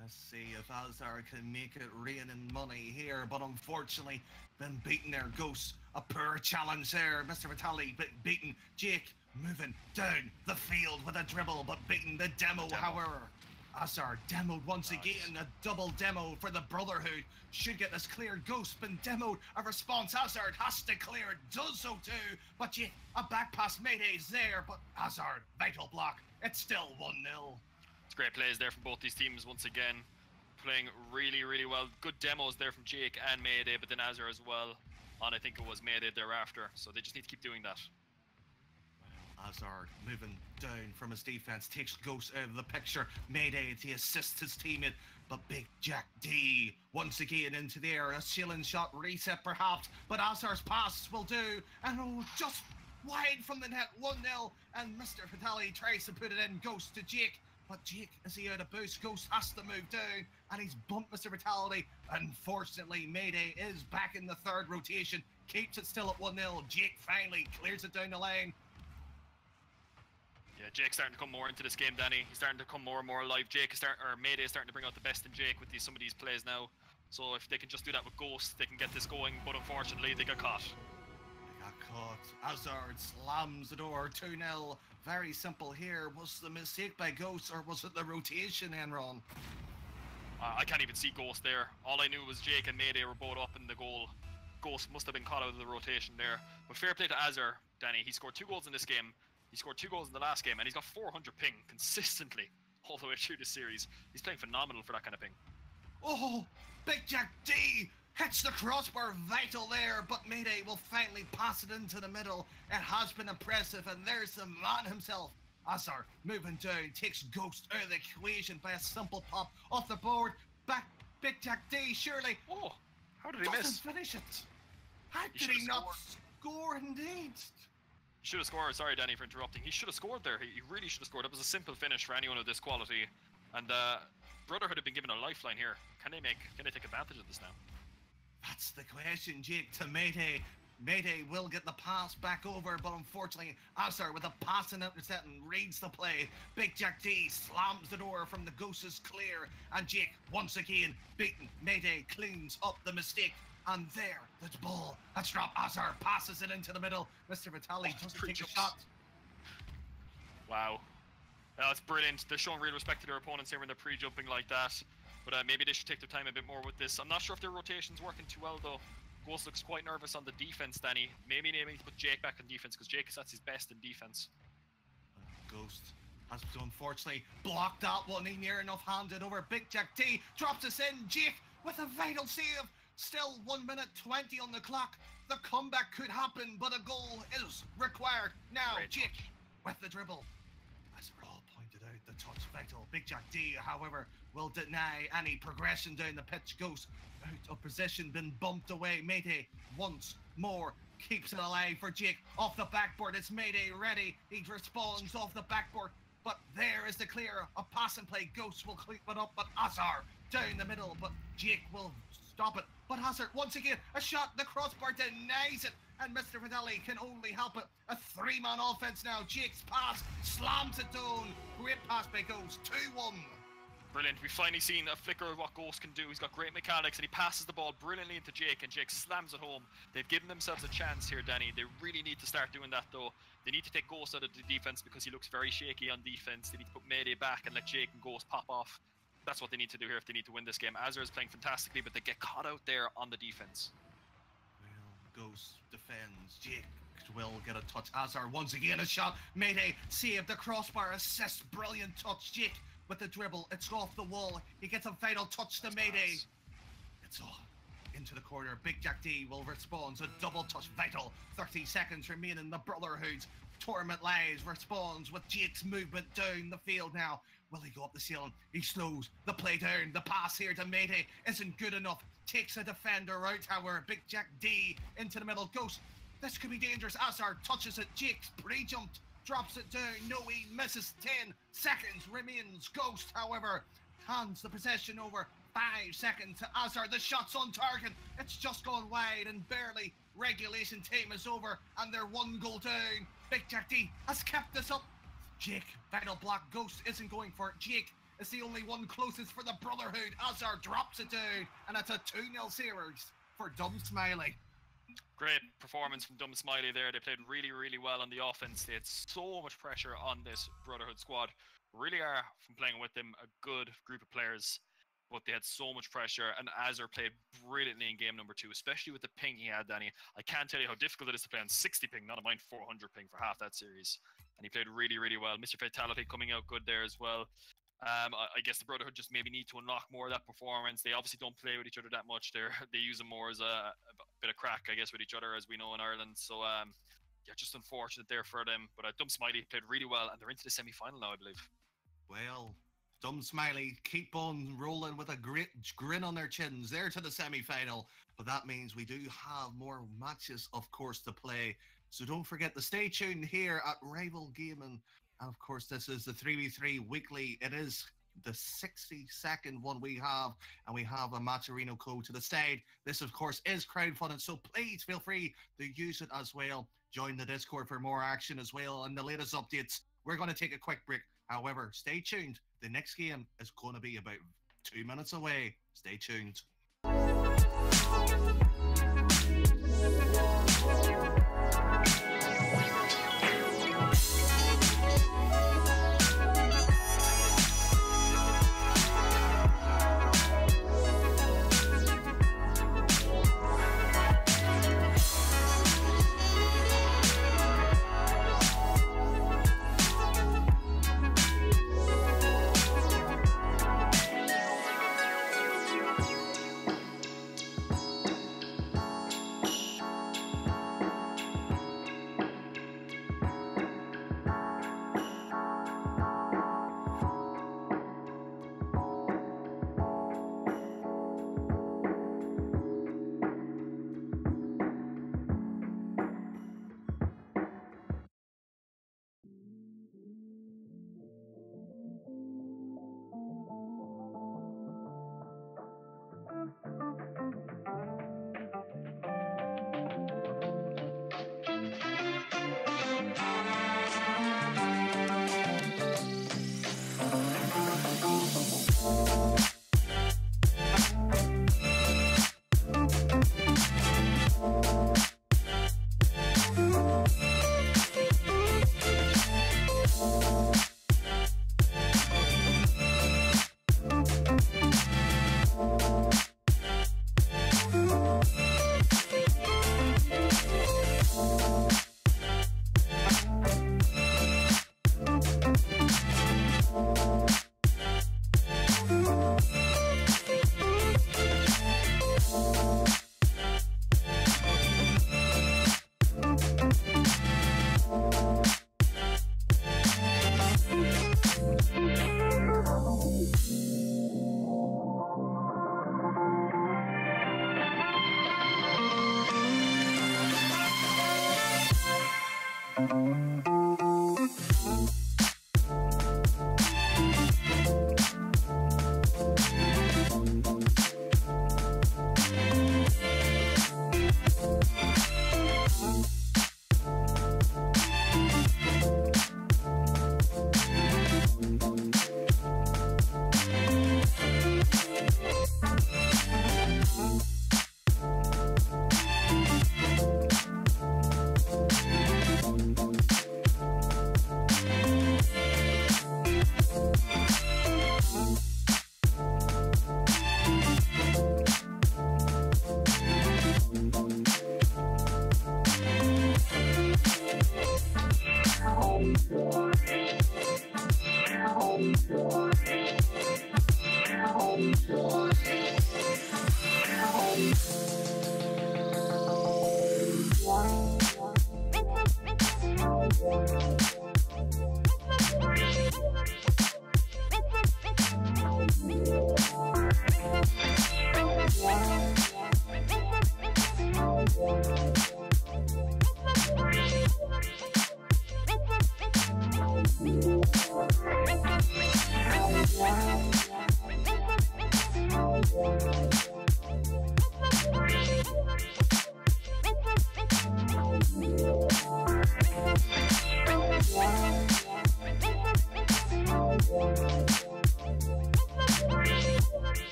[SPEAKER 1] Let's see if Azar can make it rain in money here, but unfortunately, been beaten there. Ghost, a poor challenge there. Mr. Vitali beaten. Jake moving down the field with a dribble, but beating the demo. However. Azar demoed once again, a double demo for the Brotherhood. Should get this clear. Ghost been demoed. A response. Azar has to clear it, does so too. But yeah, a back pass. Mayday's there, but Azar, vital block. It's still 1-0.
[SPEAKER 2] It's great plays there from both these teams once again. Playing really, really well. Good demos there from Jake and Mayday, but then Azar as well. And I think it was Mayday thereafter. So they just need to keep doing that.
[SPEAKER 1] Azar moving down from his defense, takes Ghost out of the picture. Mayday to assist his teammate, but Big Jack D once again into the air. A ceiling shot reset perhaps, but Azar's pass will do. And just wide from the net, 1-0. And Mr. Fatality tries to put it in. Ghost to Jake. But Jake, is he out of boost? Ghost has to move down, and he's bumped Mr. Fatality. Unfortunately, Mayday is back in the third rotation, keeps it still at 1-0. Jake finally clears it down the line.
[SPEAKER 2] Yeah, Jake's starting to come more into this game, Danny. He's starting to come more and more alive. Mayday is starting to bring out the best in Jake with some of these plays now. So if they can just do that with Ghost, they can get this going. But unfortunately, they got caught.
[SPEAKER 1] Azard slams the door. 2-0. Very simple here. Was the mistake by Ghost, or was it the rotation, Enron?
[SPEAKER 2] I can't even see Ghost there. All I knew was Jake and Mayday were both up in the goal. Ghost must have been caught out of the rotation there. But fair play to Azar, Danny. He scored 2 goals in this game. He scored 2 goals in the last game, and he's got 400 ping consistently all the way through the series. He's playing phenomenal for that kind of ping.
[SPEAKER 1] Oh, Big Jack D hits the crossbar, vital there, but Mayday will finally pass it into the middle. It has been impressive, and there's the man himself. Azar moving down, takes Ghost out of the equation by a simple pop off the board. Back, Big Jack D, surely.
[SPEAKER 2] Oh, how did he miss?
[SPEAKER 1] Finish it. How did he not score indeed?
[SPEAKER 2] He should have scored. Sorry, Danny, for interrupting. He should have scored there. He really should have scored. It was a simple finish for anyone of this quality. And Brotherhood have been given a lifeline here. Can they take advantage of this now?
[SPEAKER 1] That's the question, Jake, to Mayday. Mayday will get the pass back over, but unfortunately, Azar with a pass and intercept and reads the play. Big Jack D slams the door from the Ghost is clear, and Jake once again beaten. Mayday cleans up the mistake. And there, the ball, that's dropped. Azar passes it into the middle. Mr. Vitali doesn't take a shot.
[SPEAKER 2] Wow. That's brilliant. They're showing real respect to their opponents here when they're pre-jumping like that. But maybe they should take their time a bit more with this. I'm not sure if their rotation's working too well, though. Ghost looks quite nervous on the defense, Danny. Maybe they need to put Jake back on defense, because Jake is at his best in defense.
[SPEAKER 1] Ghost has unfortunately blocked that one. He near enough handed over. Big Jack D drops us in. Jake with a vital save. Still 1 minute 20 on the clock. The comeback could happen, but a goal is required. Now, Jake with the dribble. As Raw pointed out, the touch vital. Big Jack D, however, will deny any progression down the pitch. Goes out of position, been bumped away. Mayday once more keeps it alive for Jake. Off the backboard, it's Mayday ready. He responds off the backboard, but there is the clear. A pass and play. Ghost will clean it up, but Azar down the middle, but Jake will stop it. But Hazard, once again, a shot, the crossbar denies it, and Mr. Fidelli can only help it. A three-man offense now. Jake's pass slams it down. Great pass by Ghost, 2-1.
[SPEAKER 2] Brilliant. We've finally seen a flicker of what Ghost can do. He's got great mechanics and he passes the ball brilliantly into Jake, and Jake slams it home. They've given themselves a chance here, Danny. They really need to start doing that, though. They need to take Ghost out of the defense because he looks very shaky on defense. They need to put Mayday back and let Jake and Ghost pop off. That's what they need to do here if they need to win this game. Azar is playing fantastically, but they get caught out there on the defense.
[SPEAKER 1] Well, Ghost defends. Jake will get a touch. Azar once again a shot. Mayday saved the crossbar assist. Brilliant touch. Jake with the dribble. It's off the wall. He gets a final touch to Mayday. It's all into the corner. Big Jack D will respond. A double touch. Vital. 30 seconds remaining. The Brotherhood. Torment Lies responds with Jake's movement down the field now. Will he go up the ceiling? He slows the play down. The pass here to Mayday isn't good enough. Takes a defender out, however. Big Jack D into the middle. Ghost. This could be dangerous. Azar touches it. Jake's pre-jumped. Drops it down. No, he misses. 10 seconds remains. Ghost, however, hands the possession over. 5 seconds to Azar. The shot's on target. It's just gone wide and barely. Regulation time is over and they're 1 goal down. Big Jack D has kept this up. Jake, vital block. Ghost isn't going for it. Jake is the only one closest for the Brotherhood. Azar drops it down and it's a 2-0 series for Dumb Smiley.
[SPEAKER 2] Great performance from Dumb Smiley there. They played really, really well on the offense. They had so much pressure on this Brotherhood squad. Really are, from playing with them, a good group of players. But they had so much pressure, and Azar played brilliantly in game number 2, especially with the ping he had, Danny. I can't tell you how difficult it is to play on 60 ping, not a mind 400 ping for half that series. And he played really, really well. Mr. Fatality coming out good there as well. I guess the Brotherhood just maybe need to unlock more of that performance. They obviously don't play with each other that much. They use them more as a bit of crack, I guess, with each other, as we know in Ireland. So, yeah, just unfortunate there for them. But Dumb Smiley played really well, and they're into the semi-final now, I believe.
[SPEAKER 1] Well, Dumb Smiley keep on rolling with a great grin on their chins. They're to the semi-final. But that means we do have more matches, of course, to play. So don't forget to stay tuned here at Rival Gaming. And of course, this is the 3v3 weekly. It is the 62nd one we have, and we have a Matcherino code to the side. This, of course, is crowdfunded, so please feel free to use it as well. Join the Discord for more action as well and the latest updates. We're going to take a quick break. However, stay tuned. The next game is going to be about 2 minutes away. Stay tuned.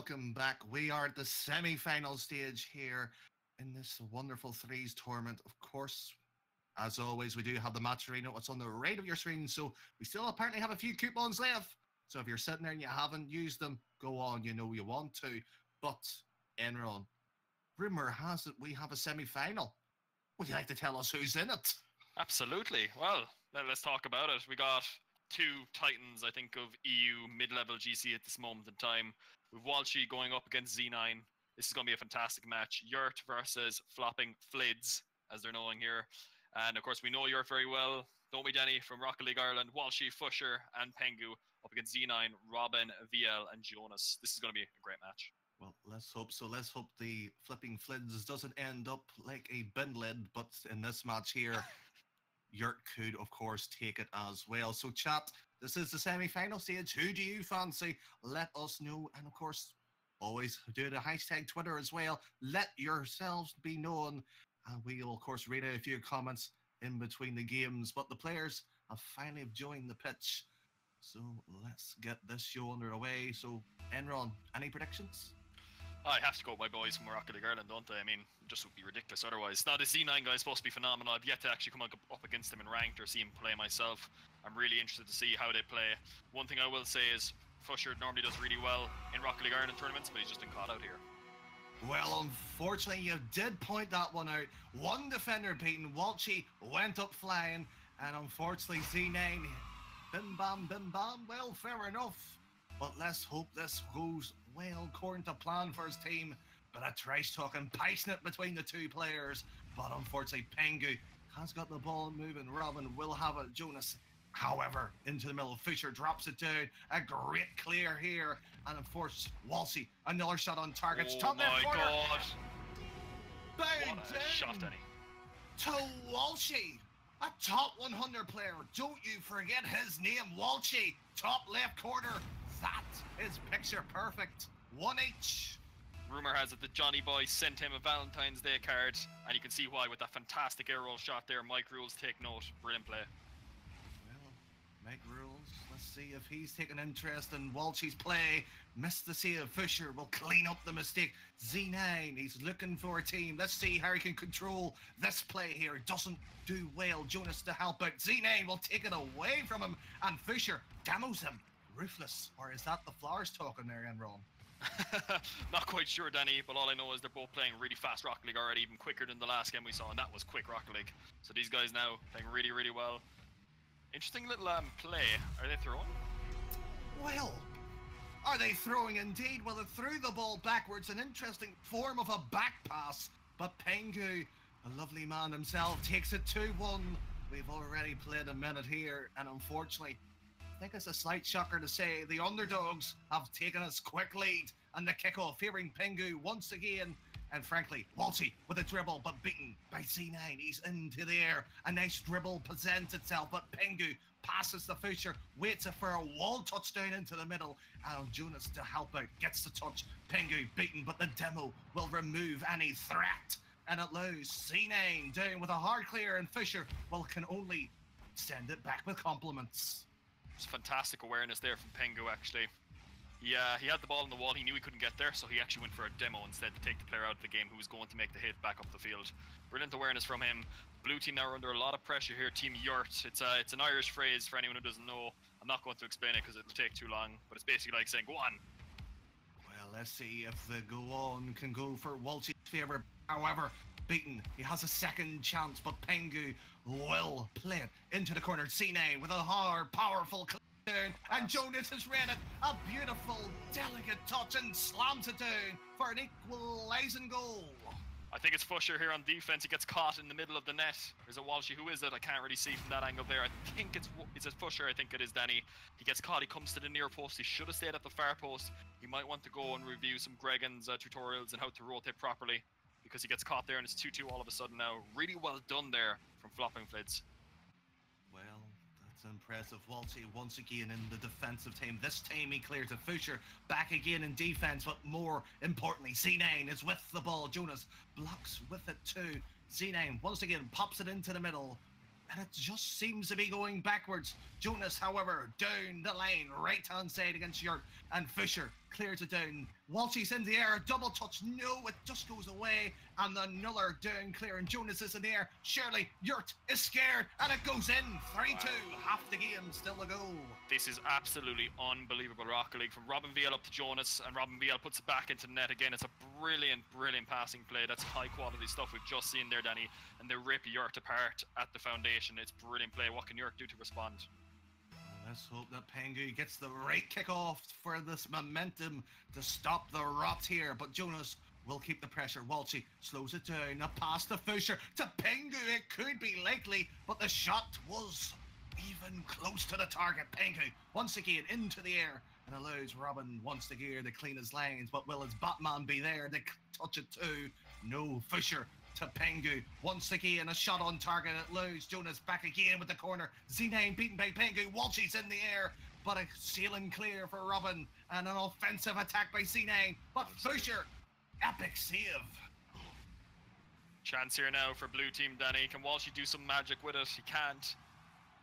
[SPEAKER 1] welcome back. We are at the semi-final stage here in this wonderful threes tournament. Of course, as always, we do have the match arena, what's on the right of your screen. So we still apparently have a few coupons left. So if you're sitting there and you haven't used them, go on, you know you want to. But, Enron, rumour has it we have a semi-final. Would you like to tell us who's in it?
[SPEAKER 2] Absolutely. Well, let's talk about it. We got two titans, I think, of EU mid-level GC at this moment in time. With Walshy going up against Z9. This is going to be a fantastic match. Yurt versus Flopping Flids, as they're knowing here. And, of course, we know Yurt very well. Don't we, Danny, from Rocket League Ireland. Walshy, Fusher, and Pengu up against Z9, Robin, VL, and Jonas. This is going to be a great match.
[SPEAKER 1] Well, let's hope so. Let's hope the Flipping Flids doesn't end up like a bin lid, but in this match here, Yurt could, of course, take it as well. So, chat, this is the semi-final stage. Who do you fancy? Let us know. And, of course, always do the hashtag Twitter as well. Let yourselves be known. And we'll, of course, read out a few comments in between the games. But the players have finally joined the pitch. So let's get this show underway. So, Enron, any predictions?
[SPEAKER 2] I have to go with my boys from Rocket League Ireland, don't I? I mean, it just would be ridiculous otherwise. Now, the Z9 guy is supposed to be phenomenal. I've yet to actually come up against him in ranked or see him play myself. I'm really interested to see how they play. One thing I will say is Fusher normally does really well in Rocket League Ireland tournaments, but he's just been caught out here.
[SPEAKER 1] Well, unfortunately, you did point that one out. One defender beaten, Walshy went up flying, and unfortunately, Z9, bim bam, well, fair enough. But let's hope this goes well according to plan for his team. But a trash talking passionate between the two players. But unfortunately, Pengu has got the ball moving. Robin will have it. Jonas, however, into the middle. Fisher drops it down. A great clear here. And of course, Walshy, another shot on target.
[SPEAKER 2] Oh
[SPEAKER 1] Top
[SPEAKER 2] my
[SPEAKER 1] left corner.
[SPEAKER 2] God.
[SPEAKER 1] Bound
[SPEAKER 2] What a shot, Danny.
[SPEAKER 1] to Walshy. A top 100 player. Don't you forget his name, Walshy. Top left corner. That is picture perfect. 1 each.
[SPEAKER 2] Rumour has it that Johnny Boy sent him a Valentine's Day card, and you can see why with that fantastic air roll shot there. Mike Rules, take note. Brilliant play.
[SPEAKER 1] Well, Mike Rules, let's see if he's taking interest in Walshy's play. Missed the save. Fisher will clean up the mistake. Z9, he's looking for a team. Let's see how he can control this play here. Doesn't do well. Jonas to help out. Z9 will take it away from him, and Fisher demos him. Ruthless. Or is that the Flowers talking there, Enron?
[SPEAKER 2] Not quite sure, Danny, but all I know is they're both playing really fast Rocket League already, even quicker than the last game we saw, and that was quick Rocket League. So these guys now playing really, really well. Interesting little play. Are they throwing?
[SPEAKER 1] Well, are they throwing indeed? Well, it threw the ball backwards, an interesting form of a back pass, but Pengu, a lovely man himself, takes it 2-1. We've already played a minute here, and unfortunately, I think it's a slight shocker to say the underdogs have taken us quick lead, and the kickoff favouring Pengu once again. And frankly, Walshy with a dribble, but beaten by Z9. He's into the air. A nice dribble presents itself, but Pengu passes the Fisher, waits for a wall touchdown into the middle, and Jonas to help out, gets the touch. Pengu beaten, but the demo will remove any threat, and it allows Z9 down with a hard clear, and Fisher can only send it back with compliments.
[SPEAKER 2] It's fantastic awareness there from Pengu, actually. Yeah, he had the ball on the wall. He knew he couldn't get there, so he actually went for a demo instead to take the player out of the game who was going to make the hit back up the field. Brilliant awareness from him. Blue team now are under a lot of pressure here. Team Yurt. It's an Irish phrase for anyone who doesn't know. I'm not going to explain it because it'll take too long, but it's basically like saying, go on.
[SPEAKER 1] Well, let's see if the go on can go for Walshy's favour. However, beaten. He has a second chance, but Pengu will play it into the corner. C9 with a hard, powerful down, and Jonas has read it. A beautiful, delicate touch and slams it down for an equalising goal.
[SPEAKER 2] I think it's Fusher here on defense. He gets caught in the middle of the net. There's a Walshy. Who is it? I can't really see from that angle there. I think it's a Fusher. I think it is Danny. He gets caught. He comes to the near post. He should have stayed at the far post. He might want to go and review some Gregan's tutorials and how to rotate properly, because he gets caught there and it's 2-2 all of a sudden now. Really well done there from Flopping Flids.
[SPEAKER 1] Well, that's impressive. Walshy once again in the defensive team. This time he clears it. Fisher back again in defense, but more importantly, Z9 is with the ball. Jonas blocks with it too. Z9 once again pops it into the middle, and it just seems to be going backwards. Jonas, however, down the line, right hand side against Yurt, and Fisher clears it down. Walshy's in the air, double touch, no, it just goes away, and another down clear, and Jonas is in the air. Surely Yurt is scared, and it goes in. 3-2, half the game still to go.
[SPEAKER 2] This is absolutely unbelievable Rocket League. From Robin VL up to Jonas, and Robin VL puts it back into the net again. It's a brilliant, brilliant passing play. That's high quality stuff we've just seen there, Danny, and they rip Yurt apart at the foundation. It's brilliant play. What can Yurt do to respond?
[SPEAKER 1] Let's hope that Pengu gets the right kick off for this momentum to stop the rot here. But Jonas will keep the pressure. Walshy slows it down. A pass to Fisher to Pengu. It could be likely, but the shot was even close to the target. Pengu once again into the air and allows Robin once again to clean his lines. But will his Batman be there to touch it too? No. Fisher to Pengu. Once again, a shot on target. It allows Jonas back again with the corner. Z9 beaten by Pengu. Walshy's in the air, but a sailing clear for Robin, and an offensive attack by Z9. But Fisher, epic save.
[SPEAKER 2] Chance here now for blue team, Danny. Can Walshy do some magic with it? He can't.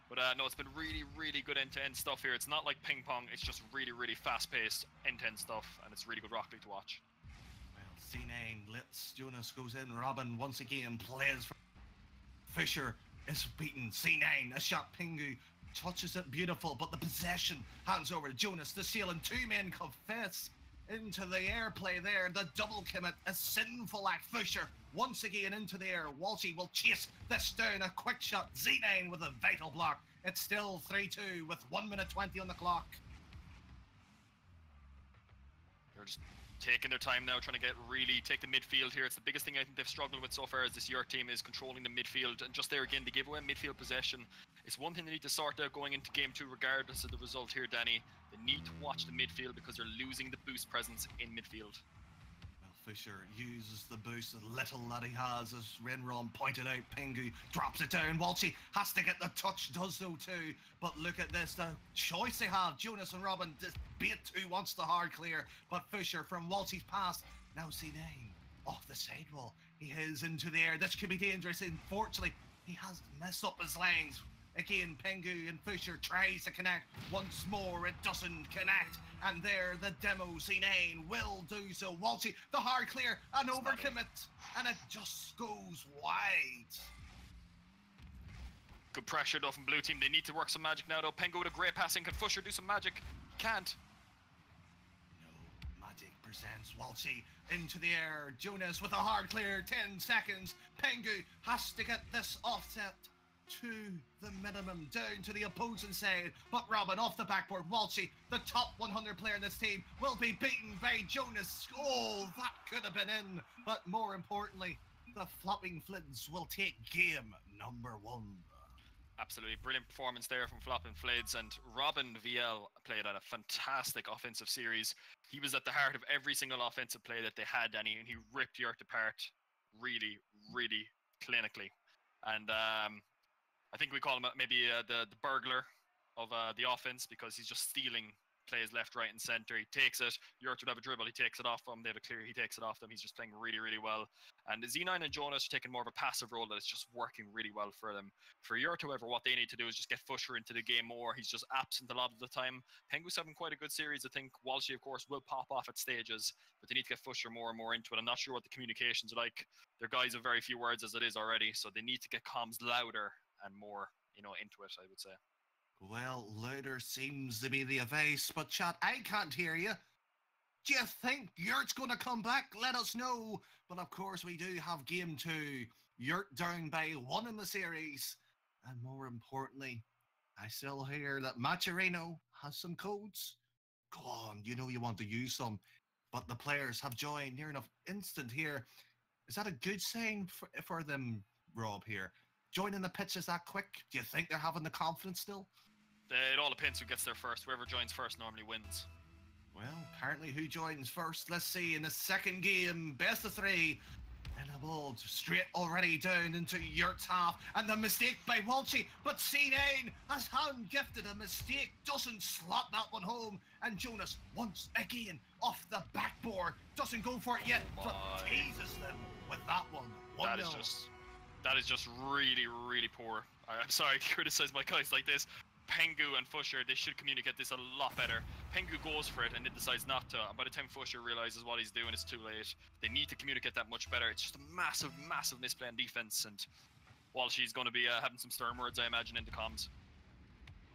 [SPEAKER 2] But no, it's been really, really good end-to-end stuff here. It's not like ping pong. It's just really, really fast-paced end-to-end stuff, and it's really good Rocket League to watch.
[SPEAKER 1] Well, C9 Litz, Jonas goes in. Robin once again plays for Fisher. Is beaten. C9, a shot. Pingu touches it, beautiful, but the possession hands over to Jonas. The ceiling, two men confess into the airplay there. The double commit, a sinful act. Fisher once again into the air. Walshy will chase this down. A quick shot. Z9 with a vital block. It's still 3-2 with 1 minute 20 on the clock.
[SPEAKER 2] They're just taking their time now, trying to take the midfield here. It's the biggest thing I think they've struggled with so far as this Yurt team is controlling the midfield. And just there again, they give away midfield possession. It's one thing they need to sort out going into game 2 regardless of the result here, Danny. They need to watch the midfield because they're losing the boost presence in midfield.
[SPEAKER 1] Well, Fisher uses the boost, the little that he has, as Renron pointed out. Pingu drops it down. Walshy has to get the touch, does so too. But look at this, the choice they have. Jonas and Robin, Bait 2 wants the hard clear, but Fisher from Walshy's pass, now C9 off the sidewall. He is into the air. This could be dangerous. Unfortunately, he has messed up his lines. Again, Pingu and Fisher tries to connect. Once more, it doesn't connect. And there, the demo C9 will do so. Walshy, the hard clear, an overcommit, and it just goes wide.
[SPEAKER 2] Good pressure though from blue team. They need to work some magic now though. Pingu with a great passing. Can Fisher do some magic? Can't.
[SPEAKER 1] No, magic presents Walshy into the air. Jonas with a hard clear, 10 seconds. Pingu has to get this offset to the minimum, down to the opposing side, but Robin off the backboard. Walshy, the top 100 player in this team, will be beaten by Jonas. Oh, that could have been in, but more importantly, the Flopping Flids will take game number 1.
[SPEAKER 2] Absolutely brilliant performance there from Flopping Flids, and Robin VL played at a fantastic offensive series. He was at the heart of every single offensive play that they had, Danny, and he ripped Yurt apart really, really clinically. And I think we call him maybe the burglar of the offense, because he's just stealing plays left, right, and center. He takes it. Yurt would have a dribble. He takes it off them. They have a clear. He takes it off them. He's just playing really, really well. And Z9 and Jonas are taking more of a passive role that is just working really well for them. For Yurt, however, what they need to do is just get Fisher into the game more. He's just absent a lot of the time. Pengu's having quite a good series. I think Walshy, of course, will pop off at stages, but they need to get Fisher more and more into it. I'm not sure what the communications are like. Their guys have very few words as it is already, so they need to get comms louder and more, into it, I would say.
[SPEAKER 1] Well, louder seems to be the advice, but chat, I can't hear you. Do you think Yurt's going to come back? Let us know. But of course, we do have game 2. Yurt down by 1 in the series. And more importantly, I still hear that Maturino has some codes. Go on, you know you want to use them. But the players have joined near enough instant here. Is that a good sign for them, Rob, here? Joining the pitch is that quick? Do you think they're having the confidence still?
[SPEAKER 2] It all depends who gets there first. Whoever joins first normally wins.
[SPEAKER 1] Well, apparently who joins first? Let's see, in the second game, best of 3. And a ball straight already down into Yurt's half. And the mistake by Walshy. But C9 has hand gifted a mistake. Doesn't slot that one home. And Jonas, once again, off the backboard. Doesn't go for it yet, but teases them with that one.
[SPEAKER 2] That is just really, really poor. I'm sorry to criticize my guys like this. Pengu and Fisher, they should communicate this a lot better. Pengu goes for it and then decides not to. By the time Fisher realizes what he's doing, it's too late. They need to communicate that much better. It's just a massive, massive misplay on defense. And Walshy's going to be having some stern words, I imagine, in the comms.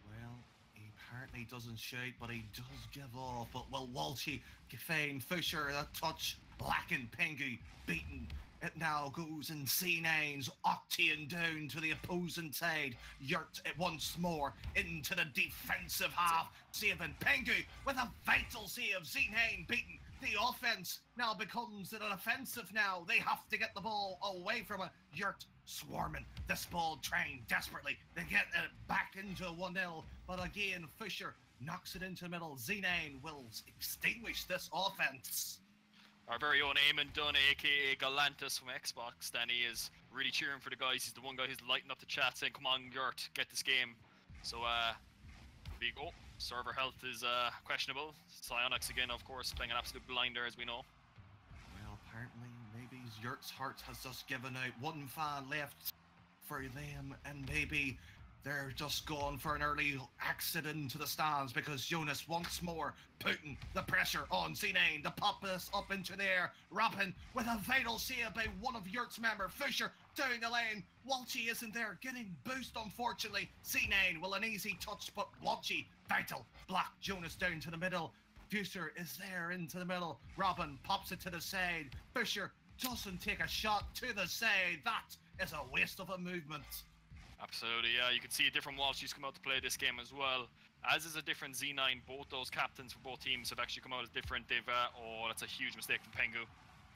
[SPEAKER 1] Well, he apparently doesn't shout, but he does give off. But will Walshy find Fisher a touch? Lacking. Pengu beaten. It now goes in C9's octane down to the opposing side. Yurt once more into the defensive half. Saving Pengu with a vital save. Z9 beaten. The offense now becomes an offensive now. They have to get the ball away from it. Yurt swarming this ball, trying desperately to get it back into 1-0. But again, Fisher knocks it into the middle. Z9 will extinguish this offense.
[SPEAKER 2] Our very own Eamon Dunn, aka Galantis from Xbox, Danny, is really cheering for the guys. He's the one guy who's lighting up the chat, saying, "Come on, Yurt, get this game." So, big server health is questionable. Psyonix again, of course, playing an absolute blinder, as we know.
[SPEAKER 1] Well, apparently, maybe Yurt's heart has just given out. One fan left for them, and maybe they're just going for an early exit into the stands because Jonas once more putting the pressure on C9 to pop this up into the air. Robin with a vital save by one of Yurt's member. Fisher down the lane. Walshy isn't there, getting boost unfortunately. C9 will an easy touch, but Walshy vital block Jonas down to the middle. Fisher is there into the middle. Robin pops it to the side. Fisher doesn't take a shot to the side. That is a waste of a movement.
[SPEAKER 2] Absolutely, yeah. You can see a different Walshy's come out to play this game as well. As is a different Z9. Both those captains for both teams have actually come out as different. They've, oh, that's a huge mistake from Pengu.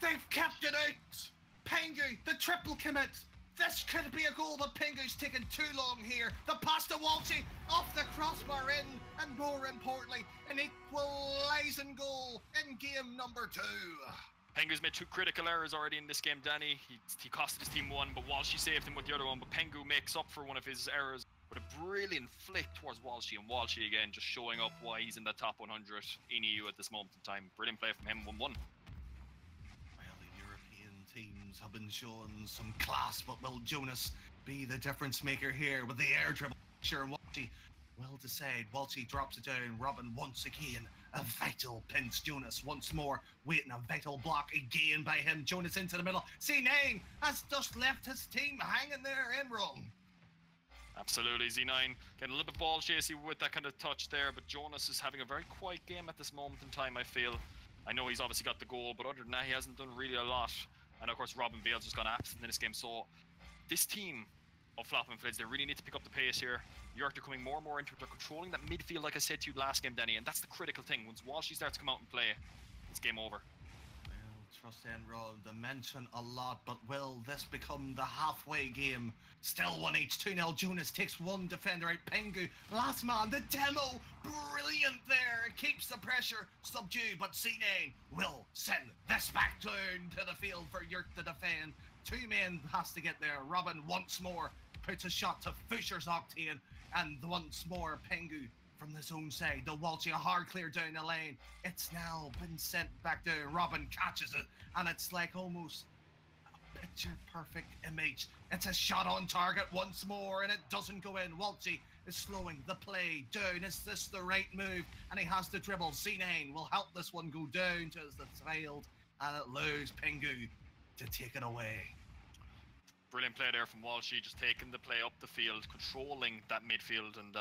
[SPEAKER 1] They've kept it out! Pengu, the triple commit! This could be a goal, but Pengu's taking too long here. The pass to Walshy, off the crossbar in, and more importantly, an equalising goal in game number 2.
[SPEAKER 2] Pengu's made 2 critical errors already in this game, Danny. He costed his team 1, but Walshy saved him with the other one. But Pengu makes up for one of his errors with a brilliant flick towards Walshy. And Walshy, again, just showing up why he's in the top 100 in EU at this moment in time. Brilliant play from him, 1-1.
[SPEAKER 1] Well, the European teams have been showing some class, but will Jonas be the difference maker here with the air dribble? Sure, Walshy will decide. Walshy drops it down. Robin once again. A vital pinch. Jonas once more waiting. A vital block again by him. Jonas into the middle. C9 has just left his team hanging there in wrong.
[SPEAKER 2] Absolutely, Z9 getting a little bit ball chasey with that kind of touch there, but Jonas is having a very quiet game at this moment in time, I feel. I know he's obviously got the goal, but other than that, he hasn't done really a lot. And of course, Robin Vale's just gone absent in this game. So this team of Flopping Flids, they really need to pick up the pace here. York are coming more and more into it. They're controlling that midfield, like I said to you last game, Danny, and that's the critical thing. Once Walshy starts to come out and play, it's game over.
[SPEAKER 1] Well, trust Enron, they mention a lot, but will this become the halfway game? Still 1-each, 2-0. Jonas takes one defender out. Pengu, last man, the demo, brilliant there. It keeps the pressure subdued, but C9 will send this back down to the field for York to defend. 2 men has to get there. Robin once more puts a shot to Fisher's Octane, and once more Pengu from the zone side. The Walshy, a hard clear down the lane. It's now been sent back down. Robin catches it, and it's like almost a picture perfect image. It's a shot on target once more, and it doesn't go in. Walshy is slowing the play down. Is this the right move? And he has to dribble. C9 will help this one go down to the field, and it allows Pengu to take it away.
[SPEAKER 2] Brilliant play there from Walshy, just taking the play up the field, controlling that midfield, and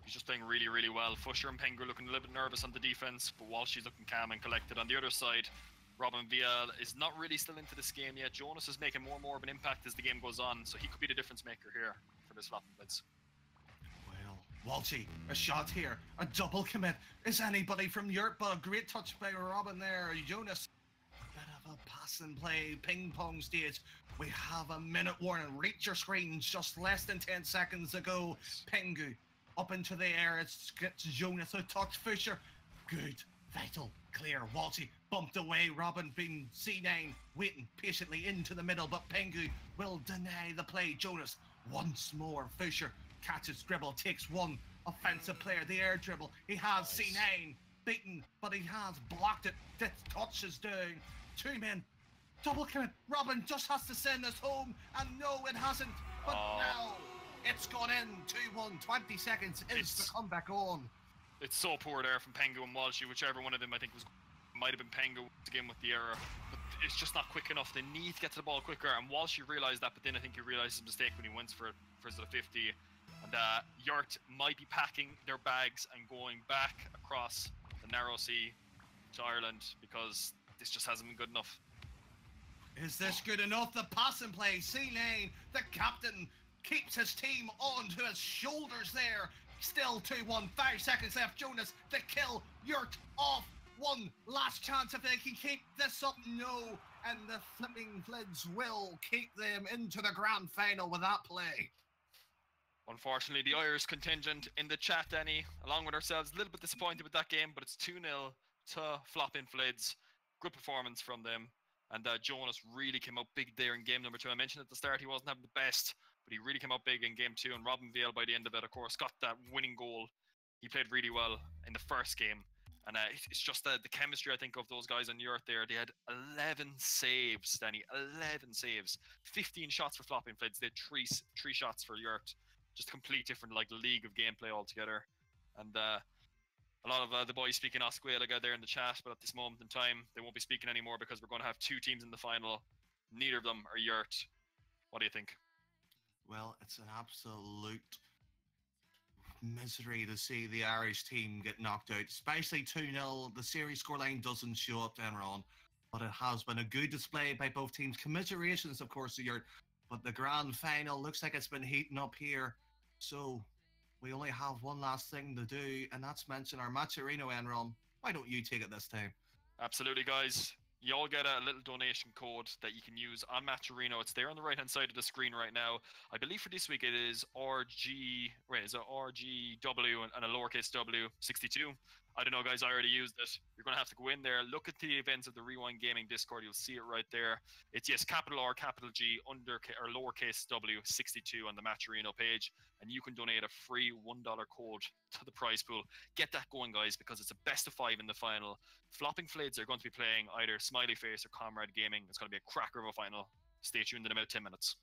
[SPEAKER 2] he's just playing really, really well. Fisher and Pengu looking a little bit nervous on the defense, but Walshy's looking calm and collected. On the other side, Robin Vial is not really still into this game yet. Jonas is making more and more of an impact as the game goes on, so he could be the difference maker here for this Flopping Flids.
[SPEAKER 1] Well, Walshy, a shot here, a double commit. Is anybody from Europe? But a great touch by Robin there. Jonas, a bit of a pass and play, ping pong stage. We have a minute warning. Reach your screens just less than 10 seconds ago. Pengu up into the air. It gets Jonas a touch. Fisher, good, vital, clear. Walshy bumped away. Robin being C9 waiting patiently into the middle, but Pengu will deny the play. Jonas once more. Fisher catches dribble, takes one offensive player. The air dribble. He has C9 beaten, but he has blocked it. This touches down. 2 men. Double commit. Robin just has to send us home, and no, it hasn't. But now it's gone in. 2-1. 20 seconds is the comeback on.
[SPEAKER 2] It's so poor there from Pengu and Walshy, whichever one of them I think might have been Pengu again with the error. But it's just not quick enough. They need to get to the ball quicker, and Walshy realised that, but then I think he realised his mistake when he went for the 50. And Yurt might be packing their bags and going back across the narrow sea to Ireland because this just hasn't been good enough.
[SPEAKER 1] Is this good enough? The pass and play. C9, the captain, keeps his team onto his shoulders there. Still 2-1. 5 seconds left. Jonas, the kill. Yurt off. One last chance if they can keep this up. No. And the Flipping Flids will keep them into the grand final with that play.
[SPEAKER 2] Unfortunately, the Irish contingent in the chat, Danny, along with ourselves, a little bit disappointed with that game, but it's 2-0 to Flopping Flids. Good performance from them. And Jonas really came out big there in game number 2. I mentioned at the start he wasn't having the best, but he really came out big in game 2. And Robin Vale, by the end of it, of course, got that winning goal. He played really well in the first game. And it's just the chemistry, I think, of those guys on the earth there. They had 11 saves, Danny. 11 saves. 15 shots for flopping flids. They had three shots for Yurt. Just complete different like league of gameplay altogether. And a lot of the boys speaking Osquela there in the chat, but at this moment in time, they won't be speaking anymore because we're going to have two teams in the final. Neither of them are Yurt. What do you think?
[SPEAKER 1] Well, it's an absolute misery to see the Irish team get knocked out, especially 2-0. The series scoreline doesn't show up then, Ron, but it has been a good display by both teams. Commiserations, of course, to Yurt, but the grand final looks like it's been heating up here. So we only have one last thing to do, and that's mention our Matcherino, Enron. Why don't you take it this time?
[SPEAKER 2] Absolutely, guys. You all get a little donation code that you can use on Matcherino. It's there on the right-hand side of the screen right now. I believe for this week it is RGW and a lowercase w 62. I don't know, guys. I already used it. You're going to have to go in there, look at the events of the Rewind Gaming Discord. You'll see it right there. It's, yes, capital R, capital G, or lowercase w 62 on the Matcherino page. And you can donate a free $1 code to the prize pool. Get that going, guys, because it's a best of 5 in the final. Flopping Flids are going to be playing either Smiley Face or Comrade Gaming. It's going to be a cracker of a final. Stay tuned in about 10 minutes.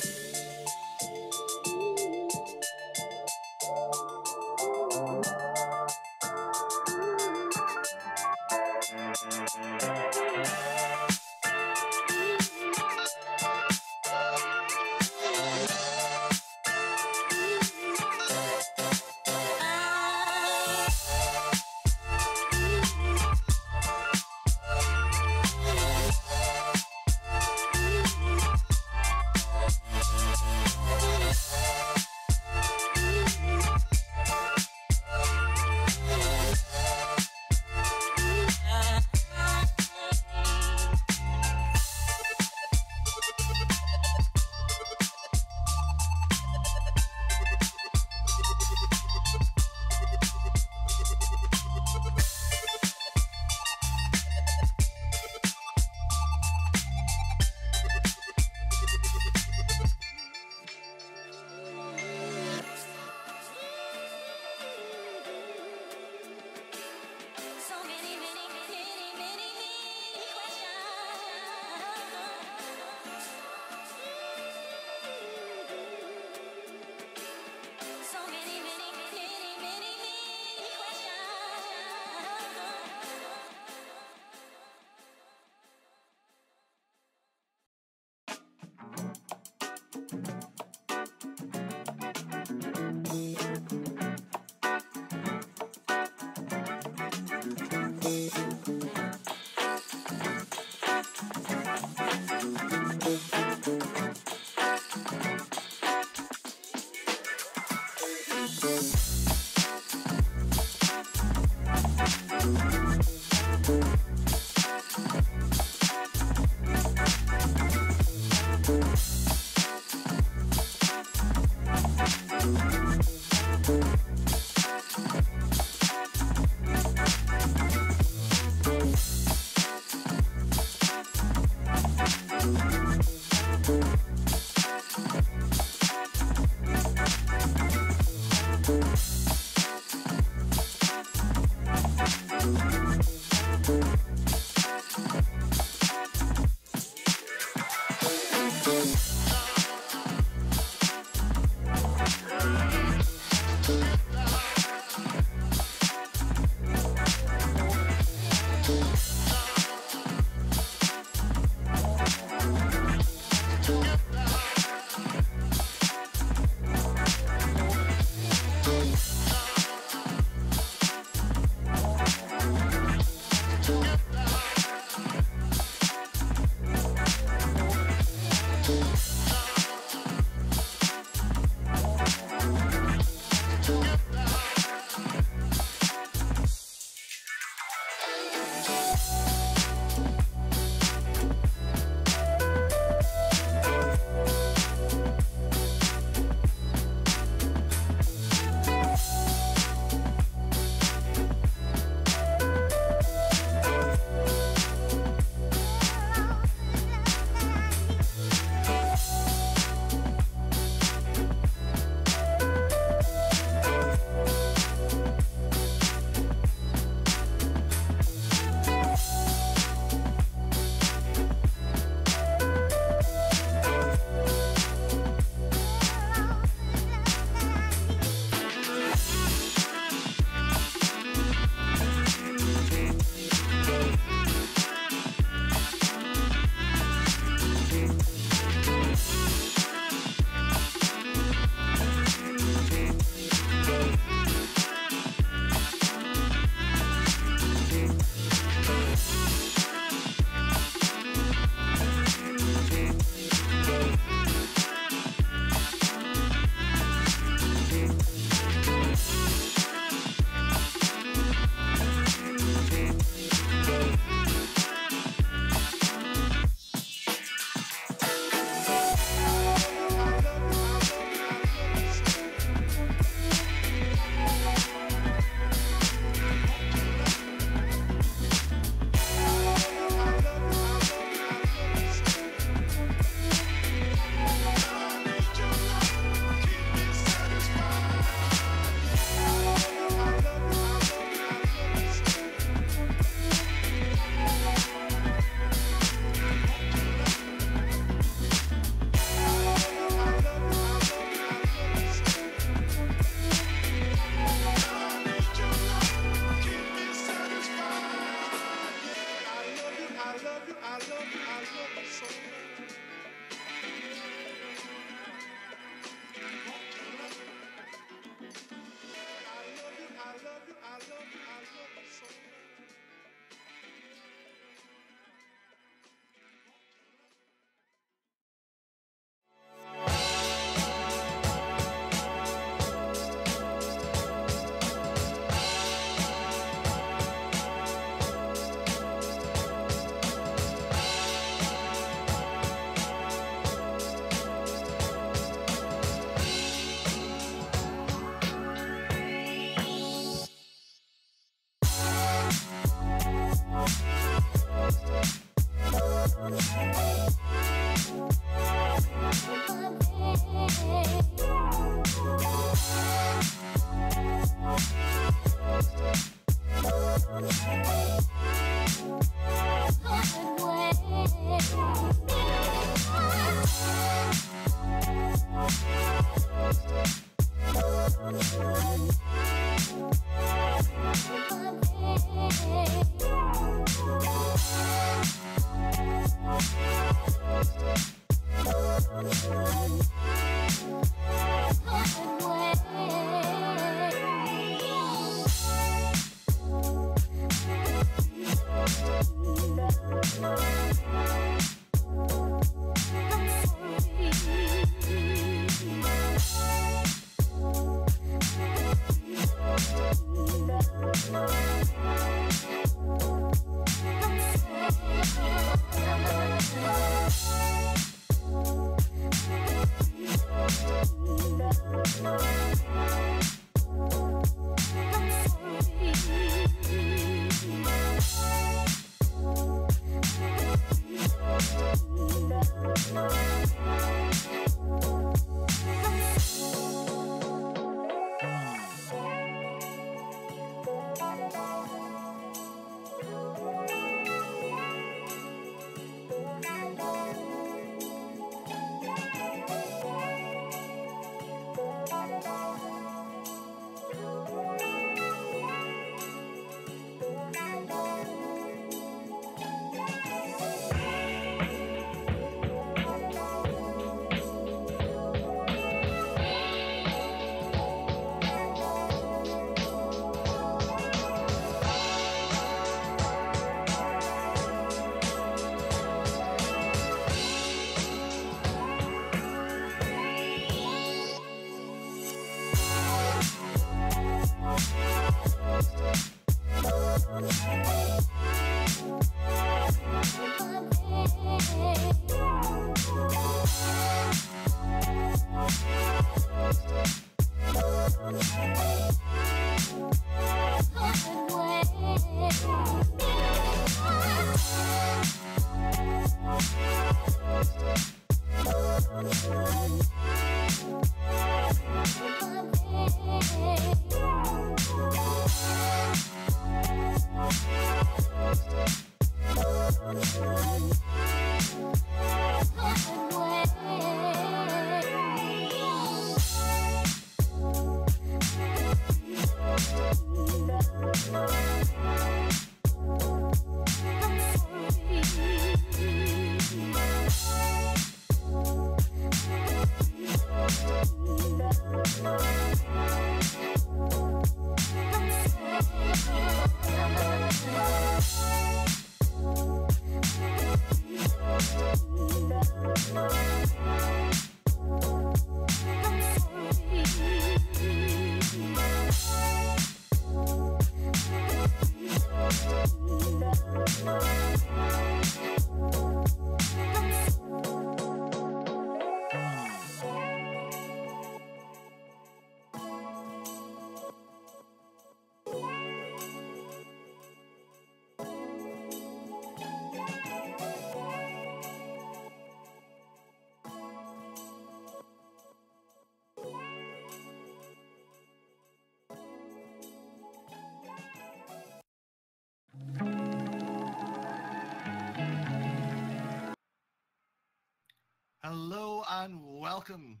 [SPEAKER 1] Hello and welcome.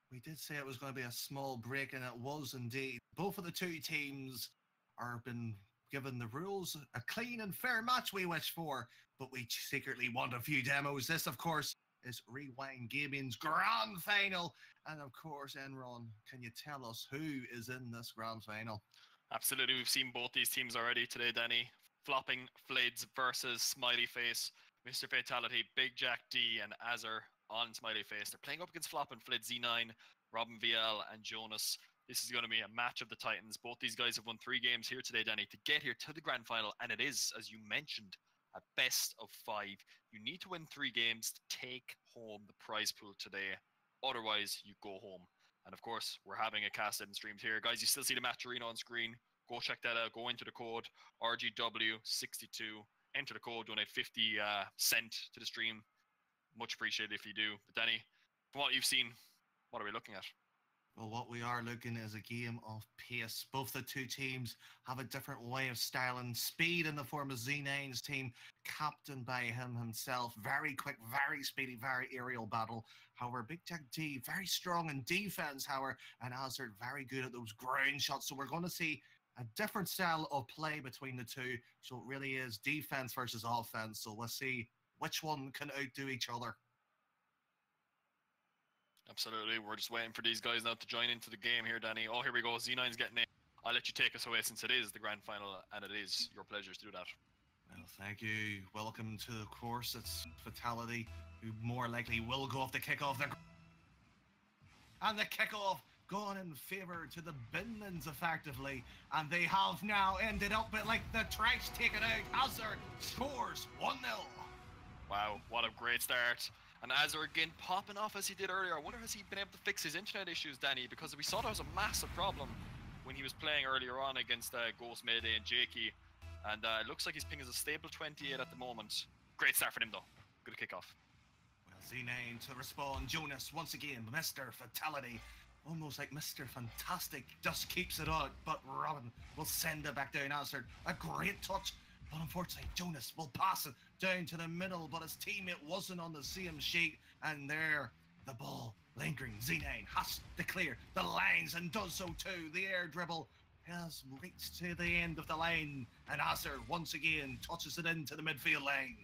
[SPEAKER 1] We did say it was going to be a small break, and it was indeed. Both of the two teams are been given the rules, a clean and fair match we wish for, but we secretly want a few demos. This, of course, is Rewind Gaming's grand final. And of course, Enron, can you tell us who is in this grand final?
[SPEAKER 2] Absolutely, we've seen both these teams already today, Danny. Flopping Flids versus Smiley Face, Mr. Fatality, Big Jack D, and Azar on Smiley Face. They're playing up against Flop and Flid, Z9, Robin VL, and Jonas. This is going to be a match of the Titans. Both these guys have won 3 games here today, Danny, to get here to the grand final. And it is, as you mentioned, a best of 5. You need to win 3 games to take home the prize pool today. Otherwise, you go home. And of course, we're having a cast and streamed here. Guys, you still see the match arena on screen. Go check that out. Go into the code RGW62. enter the code, donate 50 cent to the stream. Much appreciated if you do. But Danny, from what you've seen, what are we looking at?
[SPEAKER 1] Well, what we are looking is a game of pace. Both the two teams have a different way of styling. Speed in the form of Z9's team, captained by him himself. Very quick, very speedy, very aerial battle. However, Big Jack D, very strong in defense, however, and Azard very good at those ground shots. So we're going to see a different style of play between the two. So it really is defense versus offense. So let's see which one can outdo each other.
[SPEAKER 2] Absolutely. We're just waiting for these guys now to join into the game here, Danny. Oh, here we go. Z9's getting in. I'll let you take us away since it is the grand final and it is your pleasure to do that.
[SPEAKER 1] Well, thank you. Welcome to, of course, it's Fatality, who more likely will go off the kickoff. And the kickoff gone in favour to the Binmans, effectively. And they have now ended up with, like, the trash taken out. Hazard scores 1-0.
[SPEAKER 2] Wow, what a great start. And Azar again popping off as he did earlier. I wonder has he been able to fix his internet issues, Danny? Because we saw that was a massive problem when he was playing earlier on against Ghost Mayday and Jakey. And it looks like his ping is a stable 28 at the moment. Great start for him though. Good kickoff.
[SPEAKER 1] Well, Z9 to respond. Jonas once again, Mr. Fatality. Almost like Mr. Fantastic just keeps it out. But Robin will send it back down. Azar, a great touch. But unfortunately, Jonas will pass it down to the middle, but his teammate wasn't on the same sheet. And there, the ball lingering. Z9 has to clear the lines and does so too. The air dribble has reached to the end of the line. And Azar once again touches it into the midfield lane.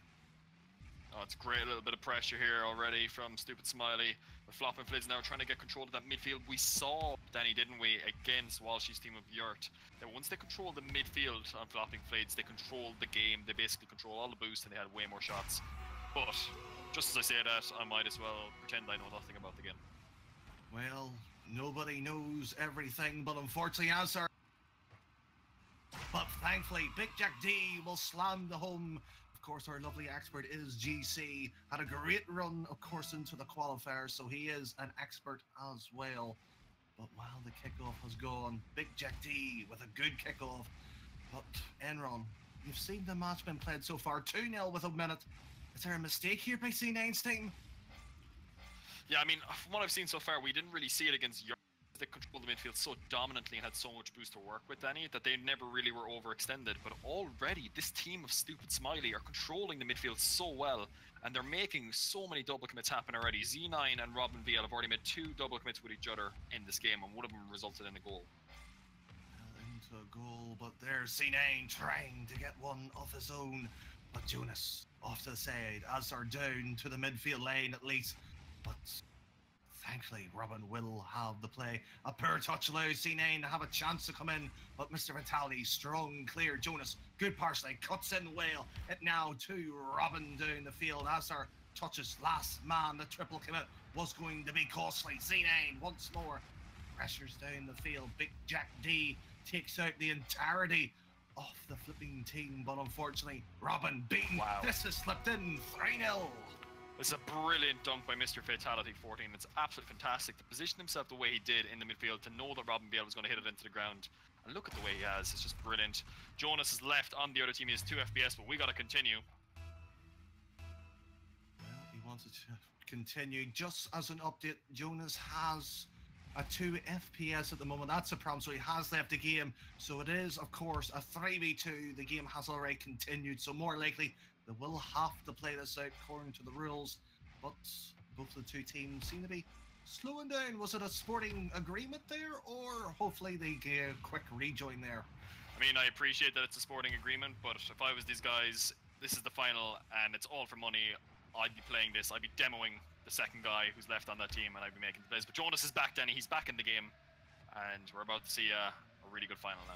[SPEAKER 2] Oh, it's great. A little bit of pressure here already from Stupid Smiley. With Flopping Flids now trying to get control of that midfield. We saw, Danny, didn't we, against Walshy's team of Yurt, that once they controlled the midfield on Flopping Flids, they controlled the game. They basically controlled all the boosts and they had way more shots. But, just as I say that, I might as well pretend I know nothing about the game.
[SPEAKER 1] Well, nobody knows everything, but unfortunately, Azar. But thankfully, Big Jack D will slam the home. Of course, our lovely expert is GC. Had a great run, of course, into the qualifier, so he is an expert as well. But while the kickoff has gone, Big Jack D with a good kickoff. But Enron, you've seen the match been played so far. 2-0 with a minute. Is there a mistake here by C9's team?
[SPEAKER 2] Yeah, I mean, from what I've seen so far, we didn't really see it against Europe. They controlled the midfield so dominantly and had so much boost to work with, Danny, that they never really were overextended. But already, this team of Stupid Smiley are controlling the midfield so well, and they're making so many double commits happen already. Z9 and Robin VL have already made 2 double commits with each other in this game, and one of them resulted in a goal.
[SPEAKER 1] Into a goal, but there's C9 trying to get one of his own. But Jonas off to the side, Azar down to the midfield lane at least. But thankfully, Robin will have the play. A poor touch allows C9 to have a chance to come in, but Mr. Vitality, strong, clear. Jonas, good parsley, cuts in well. It now to Robin down the field. Azar touches last man. The triple commit was going to be costly. C9 once more pressures down the field. Big Jack D takes out the entirety of the flipping team, but unfortunately, Robin beaten.
[SPEAKER 2] Wow.
[SPEAKER 1] This has slipped in 3-0.
[SPEAKER 2] This is a brilliant dunk by Mr. Fatality 14. It's absolutely fantastic to position himself the way he did in the midfield, to know that Robin VL was going to hit it into the ground. And look at the way he has. It's just brilliant. Jonas is left on the other team. He has 2 FPS, but we got to continue.
[SPEAKER 1] Well, he wanted to continue. Just as an update, Jonas has a 2 FPS at the moment. That's a problem, so he has left the game. So it is, of course, a 3v2. The game has already continued, so more likely they will have to play this out according to the rules. But both the two teams seem to be slowing down. Was it a sporting agreement there, or hopefully they get a quick rejoin there?
[SPEAKER 2] I mean, I appreciate that it's a sporting agreement, but if I was these guys, this is the final and it's all for money, I'd be playing this. I'd be demoing the second guy who's left on that team, and I'd be making the plays. But Jonas is back, Danny. He's back in the game, and we're about to see a really good final now.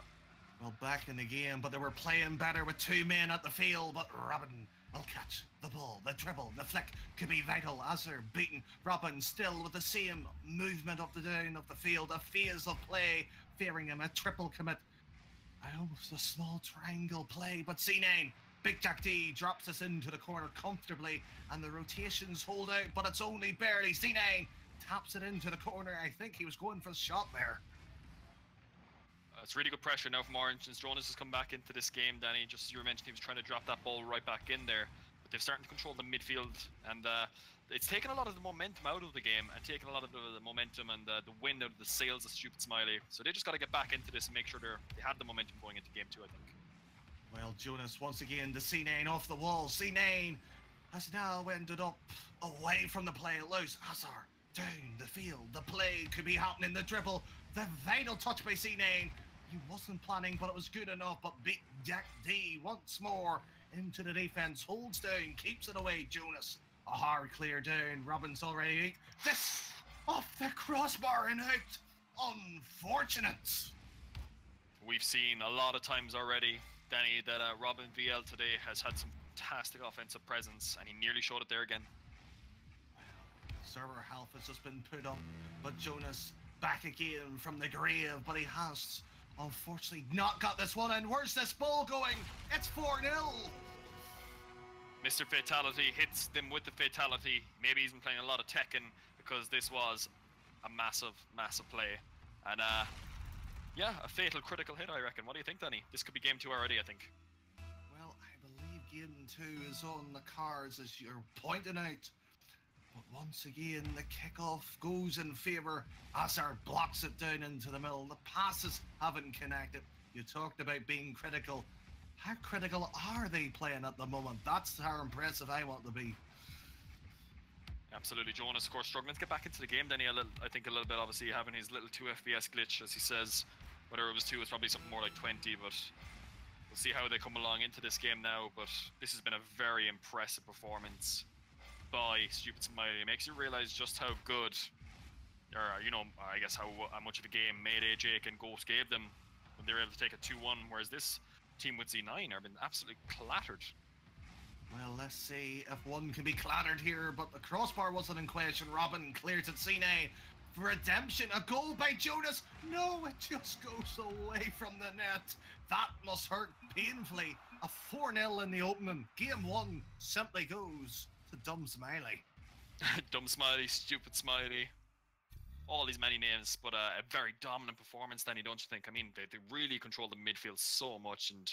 [SPEAKER 1] Well, back in the game, but they were playing better with 2 men at the field. But Robin will catch the ball. The dribble, the flick could be vital as they're beaten. Robin still with the same movement up the down of the field. A phase of play, fearing him. A triple commit. Almost a small triangle play, but C9. Big Jack D drops us into the corner comfortably, and the rotations hold out, but it's only barely. C9 taps it into the corner. I think he was going for the shot there.
[SPEAKER 2] It's really good pressure now from Orange since Jonas has come back into this game, Danny. Just as you were mentioning, he was trying to drop that ball right back in there. But they've started to control the midfield, and it's taken a lot of the momentum out of the game and taken a lot of the momentum and the wind out of the sails of Stupid Smiley. So they just got to get back into this and make sure they had the momentum going into game 2, I think.
[SPEAKER 1] Well, Jonas, once again, the C9 off the wall. C9 has now ended up away from the play. Loose Hazard down the field. The play could be happening. The dribble. The vital touch by C9. He wasn't planning, but it was good enough. But Big Jack D once more into the defense. Holds down. Keeps it away. Jonas. A hard clear down. Robin's already out. This off the crossbar and out. Unfortunate.
[SPEAKER 2] We've seen a lot of times already, Danny, that Robin VL today has had some fantastic offensive presence, and he nearly showed it there again.
[SPEAKER 1] Server health has just been put up, but Jonas back again from the grave, but he has unfortunately not got this one. And where's this ball going? It's 4-0.
[SPEAKER 2] Mr. Fatality hits them with the fatality. Maybe he's been playing a lot of Tekken, because this was a massive, massive play. And yeah, a fatal critical hit, I reckon. What do you think, Danny? This could be game 2 already, I think.
[SPEAKER 1] Well, I believe game 2 is on the cards, as you're pointing out. But once again, the kickoff goes in favour. Azar blocks it down into the middle. The passes haven't connected. You talked about being critical. How critical are they playing at the moment? That's how impressive I want to be.
[SPEAKER 2] Absolutely. Jonas, of course, struggling to get back into the game. Danny, I think a little bit, obviously, having his little 2 FPS glitch, as he says. Whether it was 2, it's probably something more like 20, but we'll see how they come along into this game now. But this has been a very impressive performance by Stupid Smiley. It makes you realize just how good, or you know, I guess how much of a game Mayday, Jake, and Ghost gave them when they were able to take a 2-1, whereas this team with Z9 have been absolutely clattered.
[SPEAKER 1] Well, let's see if one can be clattered here, but the crossbar wasn't in question. Robin clears it. C9 for redemption. A goal by Jonas. No, it just goes away from the net. That must hurt painfully. A 4-0 in the opening. Game 1 simply goes to Dumb Smiley.
[SPEAKER 2] Dumb Smiley, Stupid Smiley. All these many names, but a very dominant performance, Danny, don't you think? I mean, they really controlled the midfield so much, and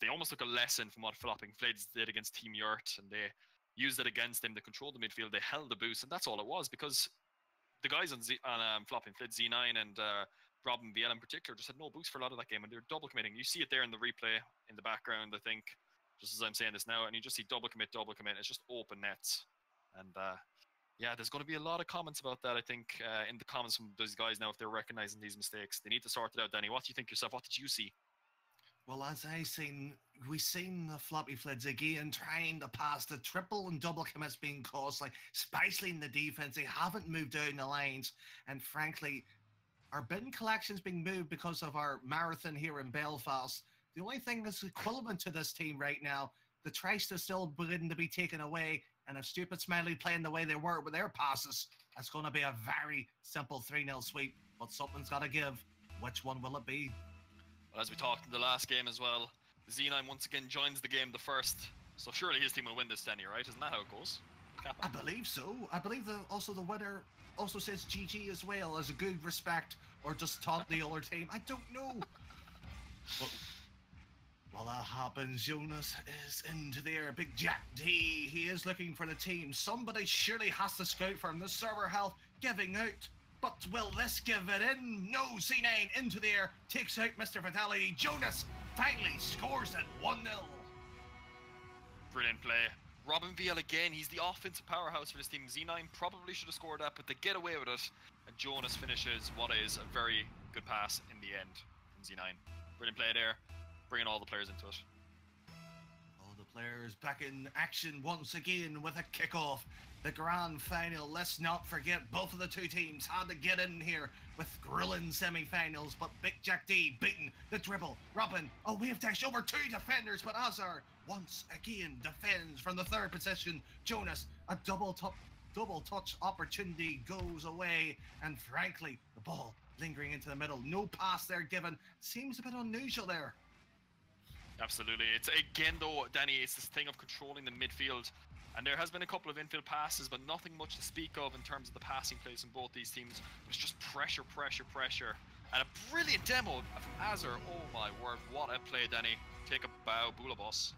[SPEAKER 2] they almost took a lesson from what Flopping Flids did against Team Yurt, and they used it against them. They controlled the midfield, they held the boost, and that's all it was, because the guys on Flopping Flids, Z9 and Robin VL in particular, just had no boost for a lot of that game, and they were double committing. You see it there in the replay in the background, I think, just as I'm saying this now, and you just see double commit. It's just open nets. And yeah, there's going to be a lot of comments about that, I think, in the comments from those guys now, if they're recognizing these mistakes. They need to sort it out, Danny. What do you think yourself? What did you see?
[SPEAKER 1] Well, as we seen the Floppy Flids again trying to pass the triple and double commits being costly, especially in the defense. They haven't moved down the lines, and frankly, our bin collection's being moved because of our marathon here in Belfast. The only thing that's equivalent to this team right now, the tries are still beginning to be taken away, and if Stupid Smiley playing the way they were with their passes, it's going to be a very simple 3-0 sweep, but something's got to give. Which one will it be?
[SPEAKER 2] Well, as we talked in the last game as well, Z9 once again joins the game the first, so surely his team will win this, Danny, right? Isn't that how it goes?
[SPEAKER 1] I believe so. I believe also the winner also says GG as well, as a good respect, or just taunt the other team. I don't know. But while that happens, Jonas is into the air. Big Jack D, he is looking for the team. Somebody surely has to scout for him. The server health giving out. But will this give it in? No, C9 into the air, takes out Mr. Fatality. Jonas finally scores it 1-0.
[SPEAKER 2] Brilliant play. Robin VL again, he's the offensive powerhouse for this team. Z9 probably should have scored that, but they get away with it. And Jonas finishes what is a very good pass in the end from Z9. Brilliant play there, bringing all the players into it.
[SPEAKER 1] All the players back in action once again with a kickoff. The grand final, let's not forget, both of the two teams had to get in here with grilling semi-finals, but Big Jack D beaten the dribble. Robin, a wave dash over 2 defenders, but Azar once again defends from the 3rd position. Jonas, a double touch opportunity goes away, and frankly, the ball lingering into the middle. No pass there given. Seems a bit unusual there.
[SPEAKER 2] Absolutely. It's again though, Danny, it's this thing of controlling the midfield. And there has been a couple of infield passes, but nothing much to speak of in terms of the passing plays in both these teams. It's just pressure. And a brilliant demo from Azur. Oh my word, what a play, Danny. Take a bow, Bula boss.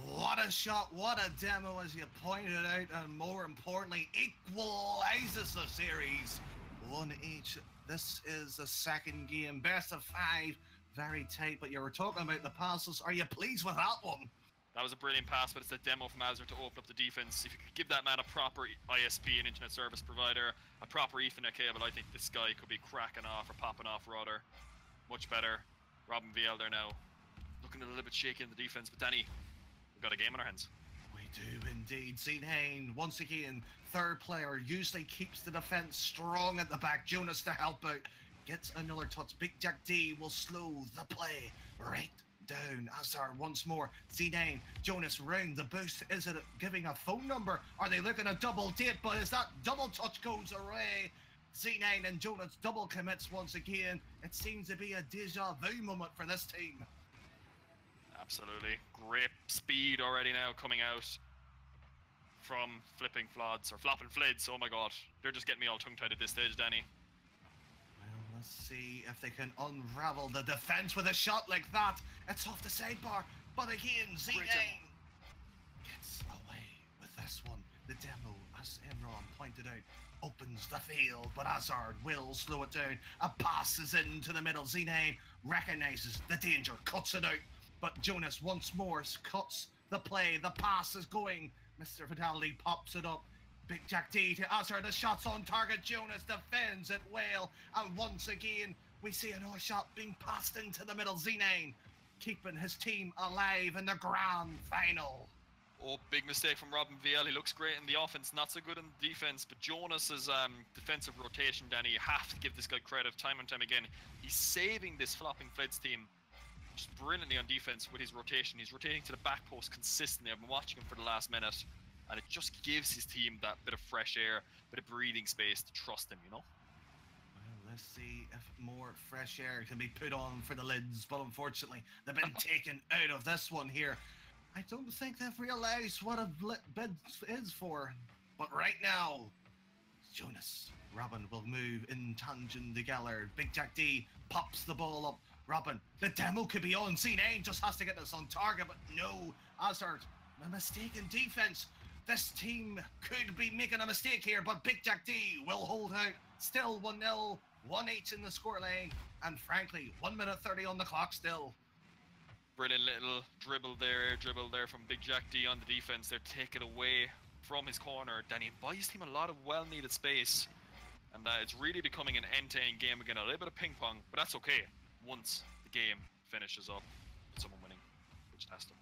[SPEAKER 1] What a shot, what a demo, as you pointed out, and more importantly, equalizes the series. 1 each. This is the second game, best of 5, very tight, but you were talking about the passes. Are you pleased with that one?
[SPEAKER 2] That was a brilliant pass, but it's a demo from Azur to open up the defense. If you could give that man a proper ISP, an internet service provider, a proper Ethernet cable, I think this guy could be cracking off, or popping off rather. Much better. Robin VL there now. Looking a little bit shaky in the defense, but Danny, we've got a game on our hands.
[SPEAKER 1] We do indeed. Zidane, once again, third player, usually keeps the defense strong at the back. Jonas to help out. Gets another touch. Big Jack D will slow the play right down. Azur once more. Zidane, Jonas round the boost. Is it giving a phone number? Are they looking at double date? But as that double touch goes away, Zidane and Jonas double commits once again. It seems to be a deja vu moment for this team.
[SPEAKER 2] Absolutely. Great speed already now coming out from flipping flods, or flopping flids. Oh my god. They're just getting me all tongue-tied at this stage, Danny.
[SPEAKER 1] Well, let's see if they can unravel the defense with a shot like that. It's off the sidebar, but again, Zidane gets away with this one. The demo, as Enron pointed out, opens the field, but Azur will slow it down. A pass is into the middle. Zidane recognizes the danger, cuts it out. But Jonas once more cuts the play. The pass is going. Mr. Fatality pops it up. Big Jack D to Azur. The shot's on target. Jonas defends it well. And once again, we see another shot being passed into the middle. Zidane keeping his team alive in the grand final.
[SPEAKER 2] Oh, big mistake from Robin VL. He looks great in the offense, not so good in the defense. But Jonas's defensive rotation, Danny, you have to give this guy credit time and time again. He's saving this flopping Flids team just brilliantly on defense with his rotation. He's rotating to the back post consistently. I've been watching him for the last minute, and it just gives his team that bit of fresh air, bit of breathing space to trust him, you know?
[SPEAKER 1] Well, let's see if more fresh air can be put on for the Lids, but unfortunately, they've been taken out of this one here. I don't think they've realised what a bid is for, but right now, Jonas, Robin will move in tangent to Gallard. Big Jack D pops the ball up. Robin, the demo could be on. Zidane just has to get this on target, but no. Azur, a mistake in defense. This team could be making a mistake here, but Big Jack D will hold out. Still 1-0, 1-8 in the scoreline, and frankly, 1 minute 30 on the clock still.
[SPEAKER 2] Brilliant little dribble there from Big Jack D on the defense. They're taking away from his corner. Danny buys his team a lot of well-needed space, and it's really becoming an end-to-end game again. A little bit of ping-pong, but that's okay. Once the game finishes up with someone winning, which has to.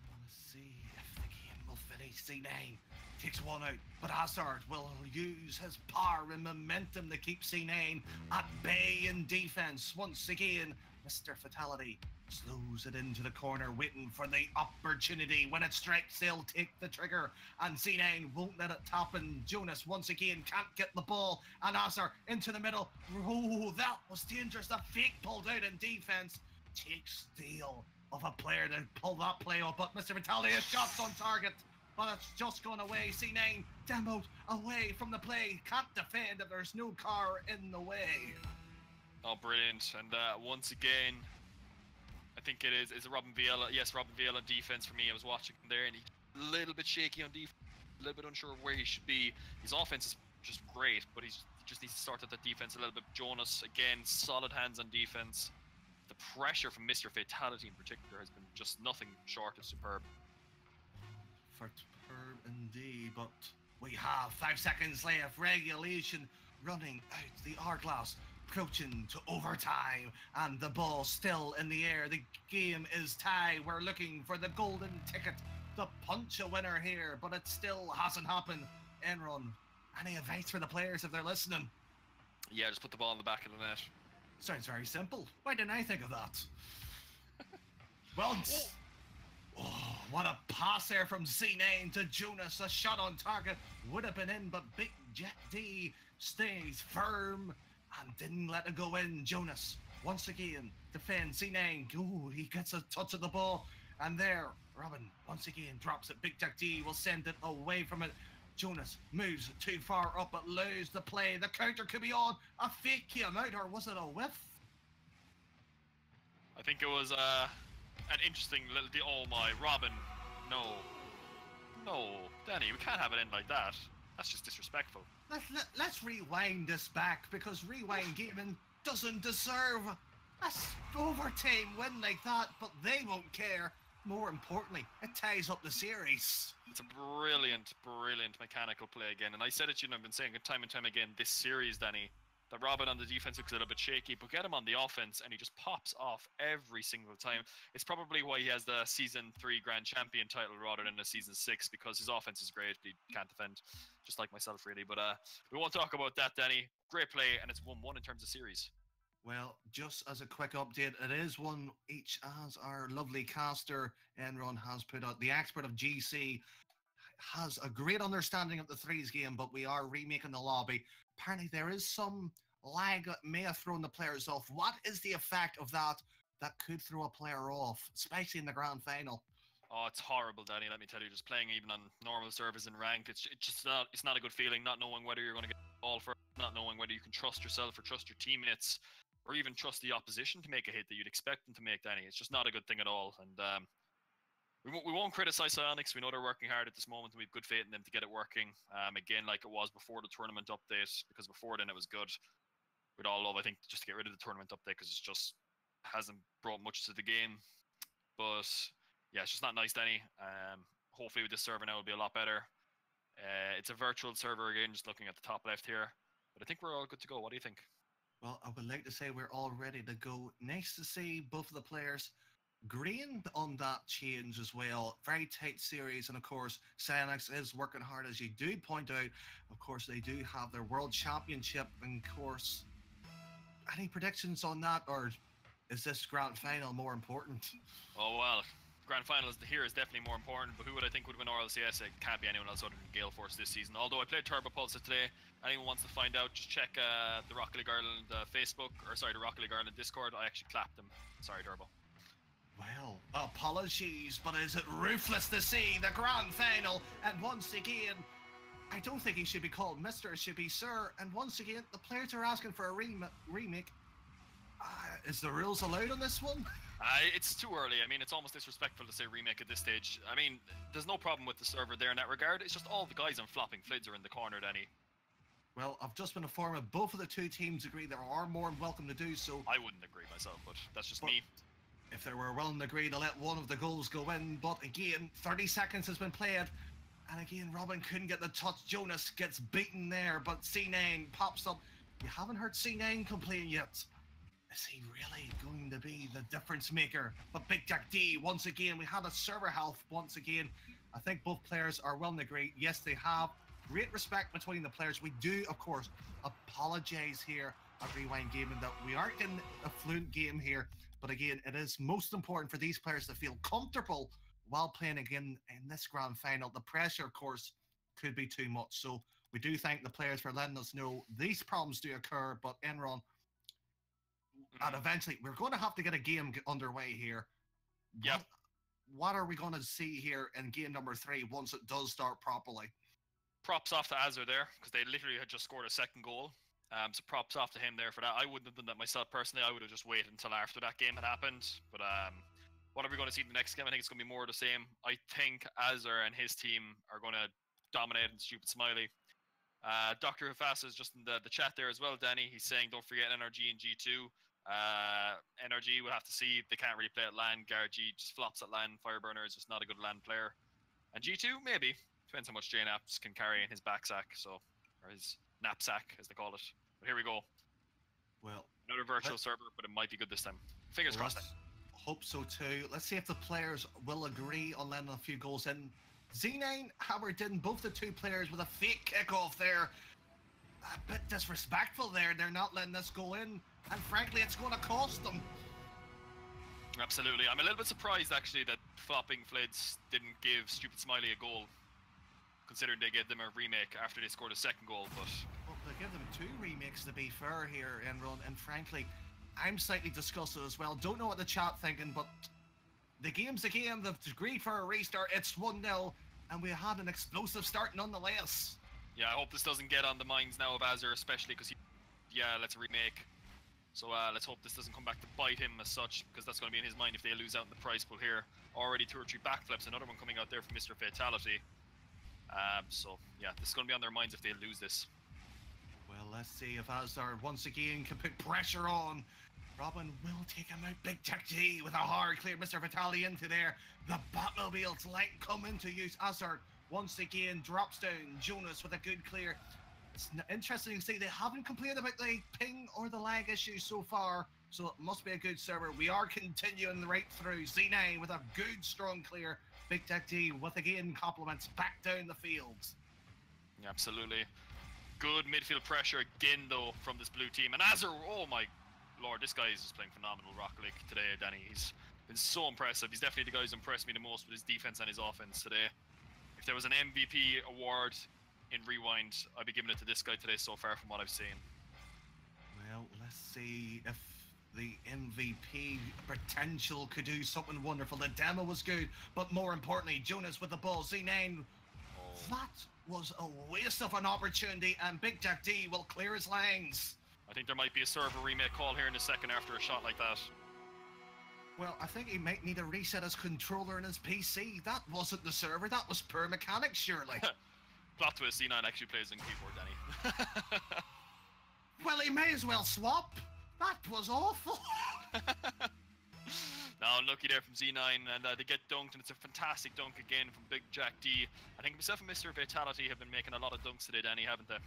[SPEAKER 1] Well, let's see if the game will finish. Zidane takes one out, but Azur will use his power and momentum to keep Zidane at bay in defense. Once again, Mr. Fatality slows it into the corner, waiting for the opportunity. When it strikes, they'll take the trigger, and Zidane won't let it happen. Jonas once again can't get the ball, and Azur into the middle. Oh, that was dangerous. The fake pulled out in defense. Takes steal of a player to pull that play up, but Mr. Fatality has shots on target, but it's just gone away. Zidane demoed away from the play. Can't defend if there's no car in the way.
[SPEAKER 2] Oh, brilliant. And once again, I think it is it Robin Viela? Yes, Robin Viela on defense for me. I was watching him there, and he's a little bit shaky on defense, a little bit unsure where he should be. His offense is just great, but he just needs to start at that defense a little bit. Jonas, again, solid hands on defense. The pressure from Mr. Fatality in particular has been just nothing short of superb.
[SPEAKER 1] Superb indeed, but we have 5 seconds left. Regulation running out the hourglass. Approaching to overtime, and the ball still in the air. The game is tied. We're looking for the golden ticket to punch a winner here, but it still hasn't happened. Enron, any advice for the players if they're listening?
[SPEAKER 2] Yeah, just put the ball in the back of the net.
[SPEAKER 1] Sounds very simple. Why didn't I think of that? Well, oh, what a pass there from Zidane to Jonas. A shot on target would have been in, but Big Jack D stays firm and didn't let it go in. Jonas once again defends. Zidane, ooh, he gets a touch of the ball, and there Robin once again drops it. Big Jack D will send it away from it. Jonas moves too far up, but loses the play. The counter could be on. A fake came out, or was it a whiff?
[SPEAKER 2] I think it was an interesting little deal. Oh my, Robin. No. No, Danny, we can't have it end like that. That's just disrespectful.
[SPEAKER 1] Let's rewind this back, because Rewind Gaming doesn't deserve a overtime win like that, but they won't care. More importantly, it ties up the series.
[SPEAKER 2] It's a brilliant, brilliant mechanical play again. And I said it, I've been saying it time and time again this series, Danny. That Robin on the defense looks a little bit shaky, but get him on the offense and he just pops off every single time. It's probably why he has the Season 3 Grand Champion title rather than the Season 6, because his offense is great, but he can't defend, just like myself, really. But we won't talk about that, Danny. Great play, and it's 1-1 in terms of series.
[SPEAKER 1] Well, just as a quick update, it is 1 each, as our lovely caster, Enron, has put out. The expert of GC has a great understanding of the threes game, but we are remaking the lobby. Apparently, there is some lag that may have thrown the players off. What is the effect of that could throw a player off, especially in the grand final?
[SPEAKER 2] Oh, it's horrible, Danny. Let me tell you, just playing even on normal servers and ranked, it's not a good feeling. Not knowing whether you're going to get the ball first, not knowing whether you can trust yourself or trust your teammates, or even trust the opposition to make a hit that you'd expect them to make, Danny. It's just not a good thing at all. And we won't criticize Psionics. We know they're working hard at this moment, and we have good faith in them to get it working. Again, like it was before the tournament update, because before then it was good. We'd all love, I think, just to get rid of the tournament update, because it just hasn't brought much to the game. But yeah, it's just not nice, Danny. Hopefully with this server now it'll be a lot better. It's a virtual server again, just looking at the top left here. But I think we're all good to go. What do you think?
[SPEAKER 1] Well, I would like to say we're all ready to go. Nice to see both of the players green on that change as well. Very tight series, and of course Psionics is working hard, as you do point out. Of course, they do have their World Championship, and of course, any predictions on that, or is this grand final more important?
[SPEAKER 2] Oh well, grand final here is definitely more important, but who would I think would win RLCS? It can't be anyone else other than Gale Force this season. Although I played Turbo Pulse today. Anyone wants to find out, just check the Rocket League Ireland Facebook, or sorry, the Rocket League Ireland Discord. I actually clapped them. Sorry, Turbo.
[SPEAKER 1] Well, apologies, but is it ruthless to see the grand final? And once again, I don't think he should be called Mr. It should be Sir. And once again, the players are asking for a remake. Is the rules allowed on this one?
[SPEAKER 2] It's too early. I mean, it's almost disrespectful to say remake at this stage. I mean, there's no problem with the server there in that regard. It's just all the guys on flopping flids are in the corner, Danny.
[SPEAKER 1] Well, I've just been informed that both of the two teams agree they are more than welcome to do so.
[SPEAKER 2] I wouldn't agree myself, but that's just me.
[SPEAKER 1] If they were willing to agree to let one of the goals go in, but again, 30 seconds has been played. And again, Robin couldn't get the touch. Jonas gets beaten there, but C9 pops up. You haven't heard C9 complain yet. Is he really going to be the difference maker? But Big Jack D, once again, we had a server health once again. I think both players are willing to agree. Yes, they have great respect between the players. We do, of course, apologize here at Rewind Gaming that we aren't getting a fluent game here. But again, it is most important for these players to feel comfortable while playing again in this grand final. The pressure, of course, could be too much. So we do thank the players for letting us know these problems do occur. But Enron, and eventually we're going to have to get a game underway here.
[SPEAKER 2] Yep.
[SPEAKER 1] What are we going to see here in game number 3 once it does start properly?
[SPEAKER 2] Props off to Azure there, because they literally had just scored a second goal. So props off to him there for that. I wouldn't have done that myself personally. I would have just waited until after that game had happened. But what are we going to see in the next game? I think it's going to be more of the same. I think Azure and his team are going to dominate in Stupid Smiley. Dr. Hufasa is just in the chat there as well, Danny. He's saying don't forget NRG and G2. NRG, we'll have to see. They can't really play at LAN. G just flops at LAN. Fireburner is just not a good LAN player. And G2, maybe. Depends how much JNaps can carry in his backsack, or his knapsack, as they call it. But here we go.
[SPEAKER 1] Well,
[SPEAKER 2] another virtual server, but it might be good this time. Fingers crossed.
[SPEAKER 1] Hope so too. Let's see if the players will agree on letting a few goals in. Z9, Howard didn't. Both the two players with a fake kickoff there. A bit disrespectful there. They're not letting this go in. And frankly, it's going to cost them.
[SPEAKER 2] Absolutely. I'm a little bit surprised, actually, that Flopping Flids didn't give Stupid Smiley a goal, considering they gave them a remake after they scored a second goal. But
[SPEAKER 1] well, they give them 2 remakes, to be fair here, Enron. And frankly, I'm slightly disgusted as well. Don't know what the chat thinking, but the game's the game. They've agreed for a restart. It's 1-0. and we had an explosive start nonetheless.
[SPEAKER 2] Yeah, I hope this doesn't get on the minds now of Azur, especially because let's remake. So let's hope this doesn't come back to bite him as such, because that's going to be in his mind if they lose out in the prize pool here. Already 2 or 3 backflips, another one coming out there from Mr. Fatality. So yeah, this is going to be on their minds if they lose this.
[SPEAKER 1] Well, let's see if Azur once again can put pressure on. Robin will take him out. Big Tech G with a hard clear. Mr. Vitali into there. The Batmobile's light come into use. Azur once again drops down. Jonas with a good clear. It's interesting to see they haven't complained about the ping or the lag issue so far, so it must be a good server. We are continuing right through. Z9 with a good strong clear. Big Tech D with again compliments back down the fields.
[SPEAKER 2] Yeah, absolutely. Good midfield pressure again though from this blue team. And Azur, oh my lord, this guy is just playing phenomenal Rocket League today, Danny. He's been so impressive. He's definitely the guy who's impressed me the most with his defense and his offense today. If there was an MVP award in Rewind, I'd be giving it to this guy today so far from what I've seen.
[SPEAKER 1] Well, let's see if the MVP potential could do something wonderful. The demo was good, but more importantly, Jonas with the ball. Z9, that was a waste of an opportunity, and Big Jack D will clear his lanes.
[SPEAKER 2] I think there might be a server remake call here in a second after a shot like that.
[SPEAKER 1] Well, I think he might need to reset his controller in his PC. That wasn't the server, that was pure mechanics, surely.
[SPEAKER 2] Plot twist, C9 actually plays on keyboard, Danny.
[SPEAKER 1] Well, he may as well swap. That was awful.
[SPEAKER 2] Now, unlucky there from Z9, and they get dunked, and it's a fantastic dunk again from Big Jack D. I think himself and Mr. Fatality have been making a lot of dunks today, Danny, haven't they?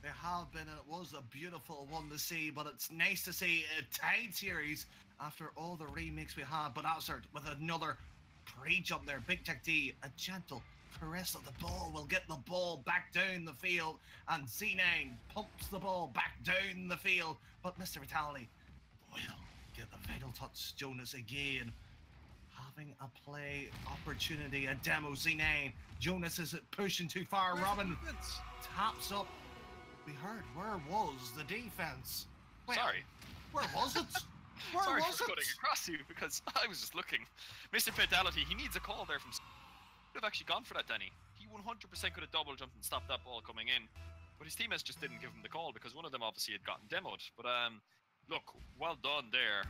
[SPEAKER 1] They have been, and it was a beautiful one to see, but it's nice to see a tied series after all the remakes we had. But Azur with another pre-jump there. Big Tech D, a gentle caress of the ball will get the ball back down the field, and Z9 pumps the ball back down the field, but Mr. Vitality will get the vital touch. Jonas again having a play opportunity, a demo. Z9, Jonas is pushing too far. Robin taps up. We heard, where was the defense?
[SPEAKER 2] Well, sorry.
[SPEAKER 1] Where was it? Where
[SPEAKER 2] sorry
[SPEAKER 1] was
[SPEAKER 2] for
[SPEAKER 1] it?
[SPEAKER 2] cutting across you, because I was just looking. Mr. Fatality, he needs a call there from... Could have actually gone for that, Danny. He 100% could have double jumped and stopped that ball coming in, but his teammates just didn't give him the call because one of them obviously had gotten demoed. But look, well done there.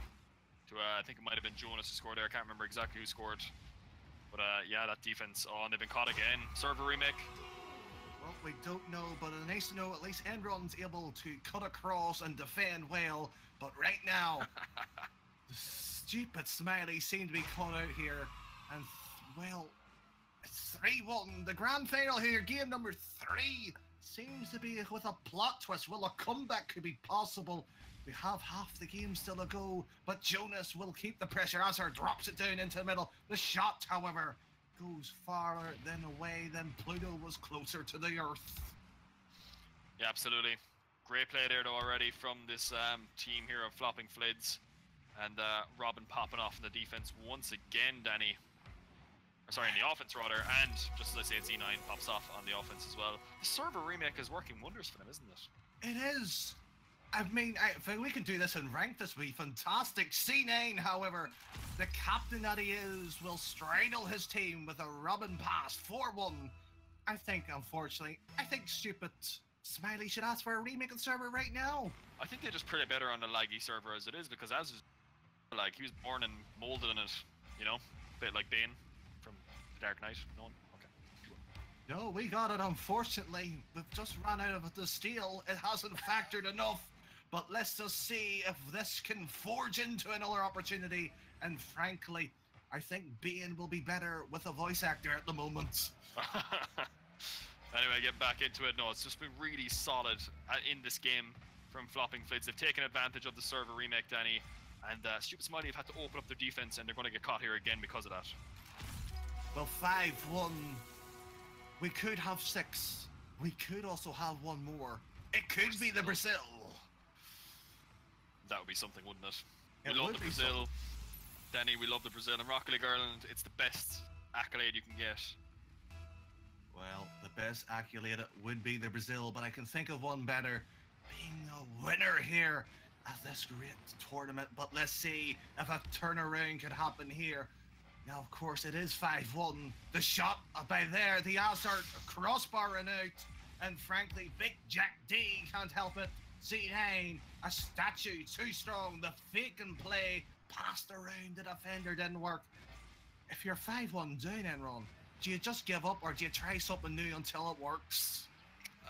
[SPEAKER 2] To I think it might have been Jonas who scored there. I can't remember exactly who scored. But yeah, that defense. Oh, and they've been caught again. Server remake.
[SPEAKER 1] Well, we don't know, but it's nice to know at least Enron's able to cut across and defend well. But right now, the stupid Smiley seem to be caught out here, and well, it's 3-1. The grand final here, game number 3, seems to be with a plot twist. Well, a comeback could be possible. We have half the game still to go, but Jonas will keep the pressure. Azur drops it down into the middle. The shot, however, goes farther than away than Pluto was closer to the earth.
[SPEAKER 2] Yeah, absolutely. Great play there though already from this team here of Flopping Flids. And Robin popping off in the defense once again, Danny. Sorry, in the offense rather, and just as I said, Z9 pops off on the offense as well. The server remake is working wonders for them, isn't it?
[SPEAKER 1] It is. I mean, if we can do this in rank, this will be fantastic. C9, however, the captain that he is, will straddle his team with a Robin pass, 4-1. I think, unfortunately, stupid Smiley should ask for a remake on the server right now.
[SPEAKER 2] I think they just play better on the laggy server as it is, because as is, like, he was born and molded in it, you know? A bit like Bane from The Dark Knight. No one? Okay.
[SPEAKER 1] No, we got it, unfortunately. We've just run out of the steel. It hasn't factored enough. But let's just see if this can forge into another opportunity. And frankly, I think Bane will be better with a voice actor at the moment.
[SPEAKER 2] Anyway, get back into it. No, it's just been really solid in this game from Flopping Flids. They've taken advantage of the server remake, Danny. And Stupid Smiley have had to open up their defense, and they're going to get caught here again because of that.
[SPEAKER 1] Well, 5-1. We could have 6. We could also have one more. It could be the Brazil.
[SPEAKER 2] That would be something, wouldn't it? We love the Brazil. Danny, we love the Brazil. And Rocket League Ireland, it's the best accolade you can get.
[SPEAKER 1] Well, the best accolade would be the Brazil, but I can think of one better. Being a winner here at this great tournament. But let's see if a turnaround could happen here. Now, of course, it is 5-1. The shot by there, the Azart crossbarring out. And frankly, Big Jack D can't help it. C9, a statue, too strong. The fake and play passed around the defender, didn't work. If you're 5-1 down, Enron, do you just give up or do you try something new until it works?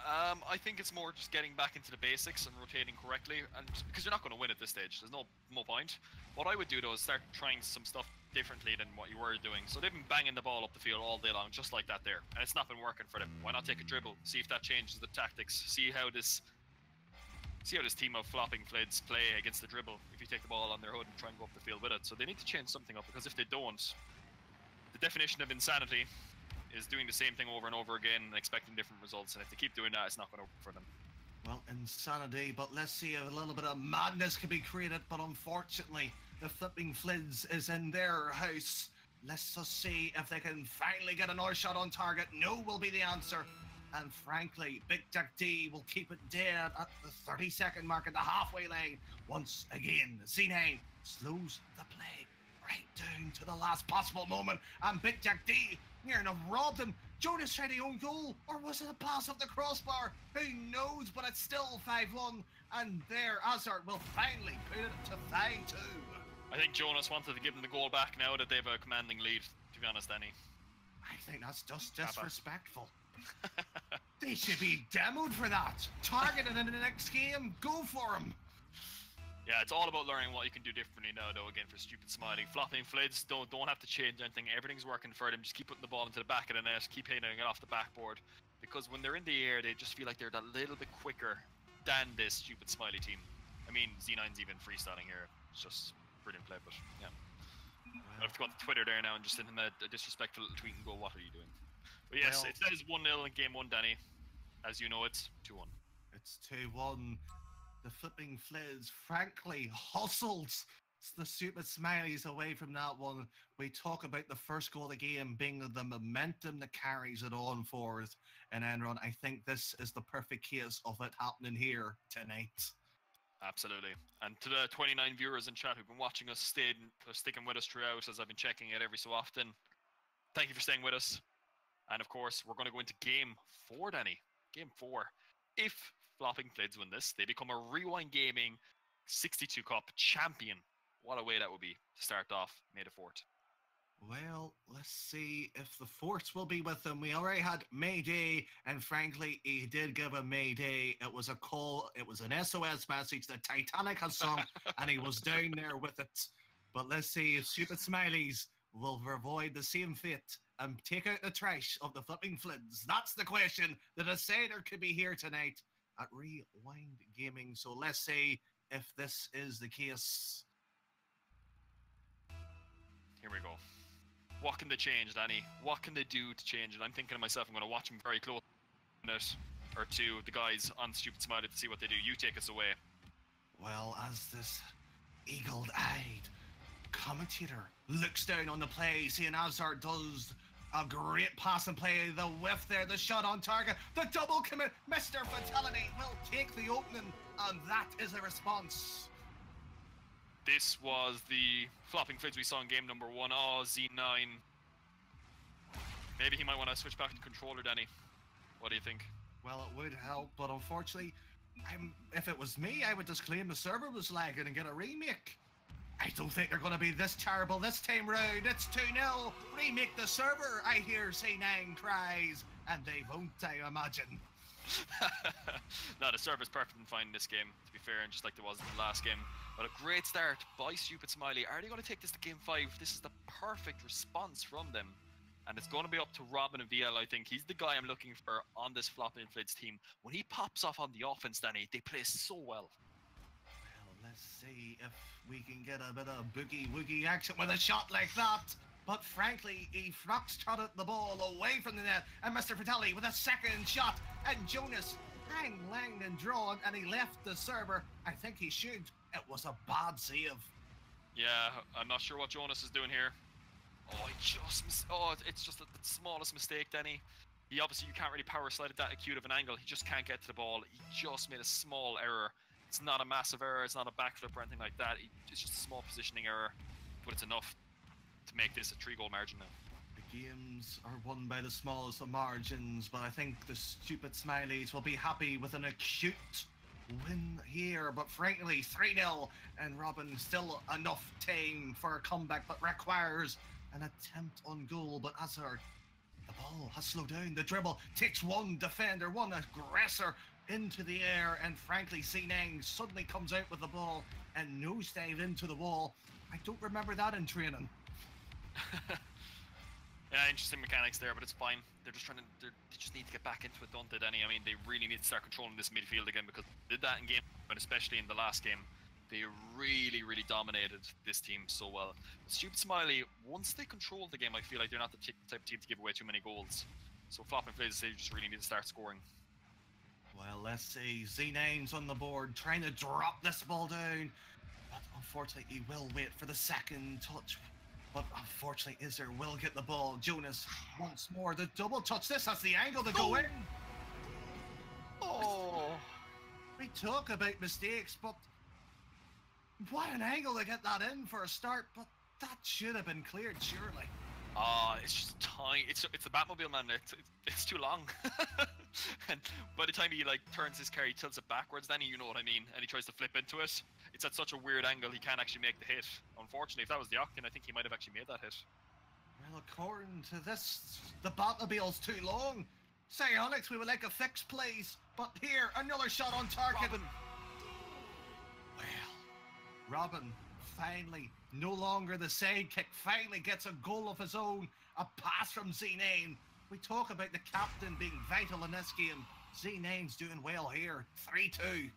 [SPEAKER 2] I think it's more just getting back into the basics and rotating correctly, and because you're not going to win at this stage, there's no point. What I would do though is start trying some stuff differently than what you were doing. So they've been banging the ball up the field all day long, just like that there, and it's not been working for them. Why not take a dribble, see if that changes the tactics, see how this team of flopping flids play against the dribble. If you take the ball on their hood and try and go up the field with it, so they need to change something up, because if they don't, the definition of insanity is doing the same thing over and over again and expecting different results, and if they keep doing that, it's not going to work for them.
[SPEAKER 1] Well, insanity, but let's see if a little bit of madness can be created, but unfortunately, the flipping Flids is in their house. Let's just see if they can finally get another shot on target. No will be the answer. And frankly, Big Jack D will keep it dead at the 30-second mark at the halfway line. Once again, C9 slows the play right down to the last possible moment, and Big Jack D near enough robbed him. Jonas tried the own goal, or was it a pass off the crossbar? Who knows, but it's still 5-1, and there Azart will finally put it to 5-2.
[SPEAKER 2] I think Jonas wanted to give them the goal back now that they have a commanding lead, to be honest, Danny.
[SPEAKER 1] I think that's just disrespectful. They should be demoed for that. Targeted in the next game, go for him.
[SPEAKER 2] Yeah, it's all about learning what you can do differently now, though, again, for Stupid Smiley. Flopping Flids don't have to change anything. Everything's working for them. Just keep putting the ball into the back of the net, keep hitting it off the backboard. Because when they're in the air, they just feel like they're that little bit quicker than this Stupid Smiley team. I mean, Z9's even freestyling here. It's just brilliant play, but yeah. I have to go on Twitter there now and just send him a disrespectful little tweet and go, what are you doing? But yes, it says 1-0 in game 1, Danny. As you know, it's 2-1.
[SPEAKER 1] It's 2-1. The flipping Flids frankly hustles the Stupid Smileys away from that one. We talk about the first goal of the game being the momentum that carries it on forward. And Enron, I think this is the perfect case of it happening here tonight.
[SPEAKER 2] Absolutely. And to the 29 viewers in chat who've been watching us, sticking with us throughout, as I've been checking it every so often, thank you for staying with us. And of course, we're going to go into game 4, Danny. Game 4. If Flopping Flids win this, they become a Rewind Gaming 62 Cup champion. What a way that would be to start off May the 4th.
[SPEAKER 1] Well, let's see if the Force will be with them. We already had Mayday, and frankly, he did give a Mayday. It was a call, it was an SOS message that Titanic has sung, and he was down there with it. But let's see if Stupid Smileys will avoid the same fate and take out the trash of the Flipping Flids. That's the question. The decider could be here tonight at Rewind Gaming. So let's see if this is the case.
[SPEAKER 2] Here we go. What can they change, Danny? What can they do to change it? I'm thinking to myself, I'm going to watch them very close or to the guys on Stupid Smiley to see what they do. You take us away.
[SPEAKER 1] Well, as this eagle-eyed commentator looks down on the play, seeing Azart does a great pass and play, the whiff there, the shot on target, the double commit. Mr. Fatality will take the opening, and that is a response.
[SPEAKER 2] This was the Flopping Flids we saw in game number 1. Oh, Z9. Maybe he might want to switch back to controller, Danny. What do you think?
[SPEAKER 1] Well, it would help, but unfortunately, if it was me, I would just claim the server was lagging and get a remake. I don't think they're going to be this terrible this time round. It's 2-0. Remake the server, I hear C9 cries. And they won't, I imagine.
[SPEAKER 2] No, the server's perfect and fine in this game, to be fair, and just like there was in the last game. But a great start by Stupid Smiley. Are they going to take this to game 5? This is the perfect response from them. And it's going to be up to Robin and VL, I think. He's the guy I'm looking for on this Flopping Flids team. When he pops off on the offense, Danny, they play so well.
[SPEAKER 1] Well, let's see if we can get a bit of boogie-woogie action with a shot like that. But frankly, he fox-trotted the ball away from the net. And Mr. Fatality with a second shot. And Jonas hang, langed and drawn, and he left the server. I think he should. It was a bad save.
[SPEAKER 2] Yeah, I'm not sure what Jonas is doing here. It's just the smallest mistake, Danny. You can't really power slide at that acute of an angle. He just can't get to the ball. He just made a small error. It's not a massive error. It's not a backflip or anything like that. It's just a small positioning error, but it's enough to make this a 3-goal margin now.
[SPEAKER 1] The games are won by the smallest of margins, but I think the stupid Smileys will be happy with an acute win here. But frankly, 3-0, and Robin still enough time for a comeback, but requires an attempt on goal. But Azar, the ball has slowed down. The dribble takes one defender, one aggressor into the air, and frankly, Zinang suddenly comes out with the ball and nosedive into the wall. I don't remember that in training.
[SPEAKER 2] Yeah, interesting mechanics there, but it's fine. They're just they just need to get back into it, don't they, Danny? I mean, they really need to start controlling this midfield again, because they did that in game, but especially in the last game, they really, really dominated this team so well. Stupid Smiley, once they control the game, I feel like they're not the type of team to give away too many goals. So Flopping Flays, they just really need to start scoring.
[SPEAKER 1] Well, let's see. Z9's on the board, trying to drop this ball down, but unfortunately, he will wait for the second touch. But unfortunately, Izzer will get the ball. Jonas once more, the double touch. This has the angle to go in.
[SPEAKER 2] Oh,
[SPEAKER 1] we talk about mistakes, but what an angle to get that in for a start. But that should have been cleared, surely.
[SPEAKER 2] It's just tiny. It's the Batmobile, man. It's too long. And by the time he like turns his car, he tilts it backwards. Then you know what I mean, and he tries to flip into it. It's at such a weird angle, he can't actually make the hit. Unfortunately, if that was the Octane, I think he might have actually made that hit.
[SPEAKER 1] Well, according to this, the Batmobile's too long. Psionics, we would like a fix, please. But here, another shot on target.
[SPEAKER 2] Robin.
[SPEAKER 1] Well, Robin, finally, no longer the sidekick, finally gets a goal of his own. A pass from Z9. We talk about the captain being vital in this game. Z9's doing well here. 3-2.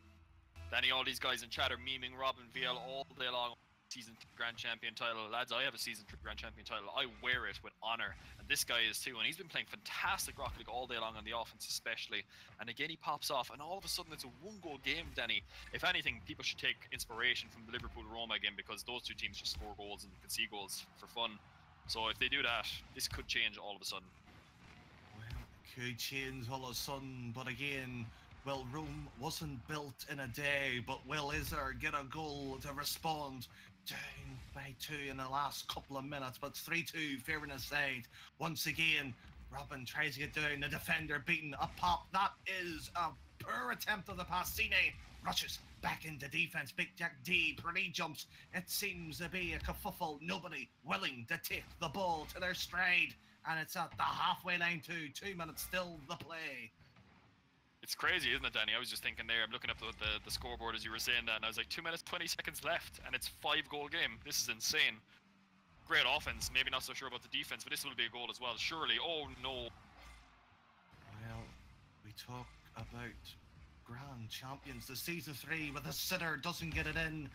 [SPEAKER 2] Danny, all these guys in chat are memeing Robin VL all day long. Season 3 Grand Champion title. Lads, I have a Season 3 Grand Champion title. I wear it with honor. And this guy is too. And he's been playing fantastic Rocket League all day long on the offense especially. And again, he pops off. And all of a sudden, it's a 1-goal game, Danny. If anything, people should take inspiration from the Liverpool-Roma game, because those two teams just score goals and concede goals for fun. So if they do that, this could change all of a sudden.
[SPEAKER 1] Well, it could change all of a sudden. But again, well, Rome wasn't built in a day, but will Izzer get a goal to respond? Down by 2 in the last couple of minutes, but 3-2, fairness aside. Once again, Robin tries to get down, the defender beaten, a pop. That is a poor attempt of the pass. Cine rushes back into defense. Big Jack D pre-jumps. It seems to be a kerfuffle. Nobody willing to take the ball to their stride, and it's at the halfway line too. 2 minutes still the play.
[SPEAKER 2] It's crazy, isn't it, Danny? I was just thinking there, I'm looking up the scoreboard as you were saying that, and I was like, 2 minutes, 20 seconds left, and it's 5-goal game. This is insane. Great offense, maybe not so sure about the defense, but this will be a goal as well, surely. Oh, no.
[SPEAKER 1] Well, we talk about Grand Champions. The Season 3 with a sitter doesn't get it in,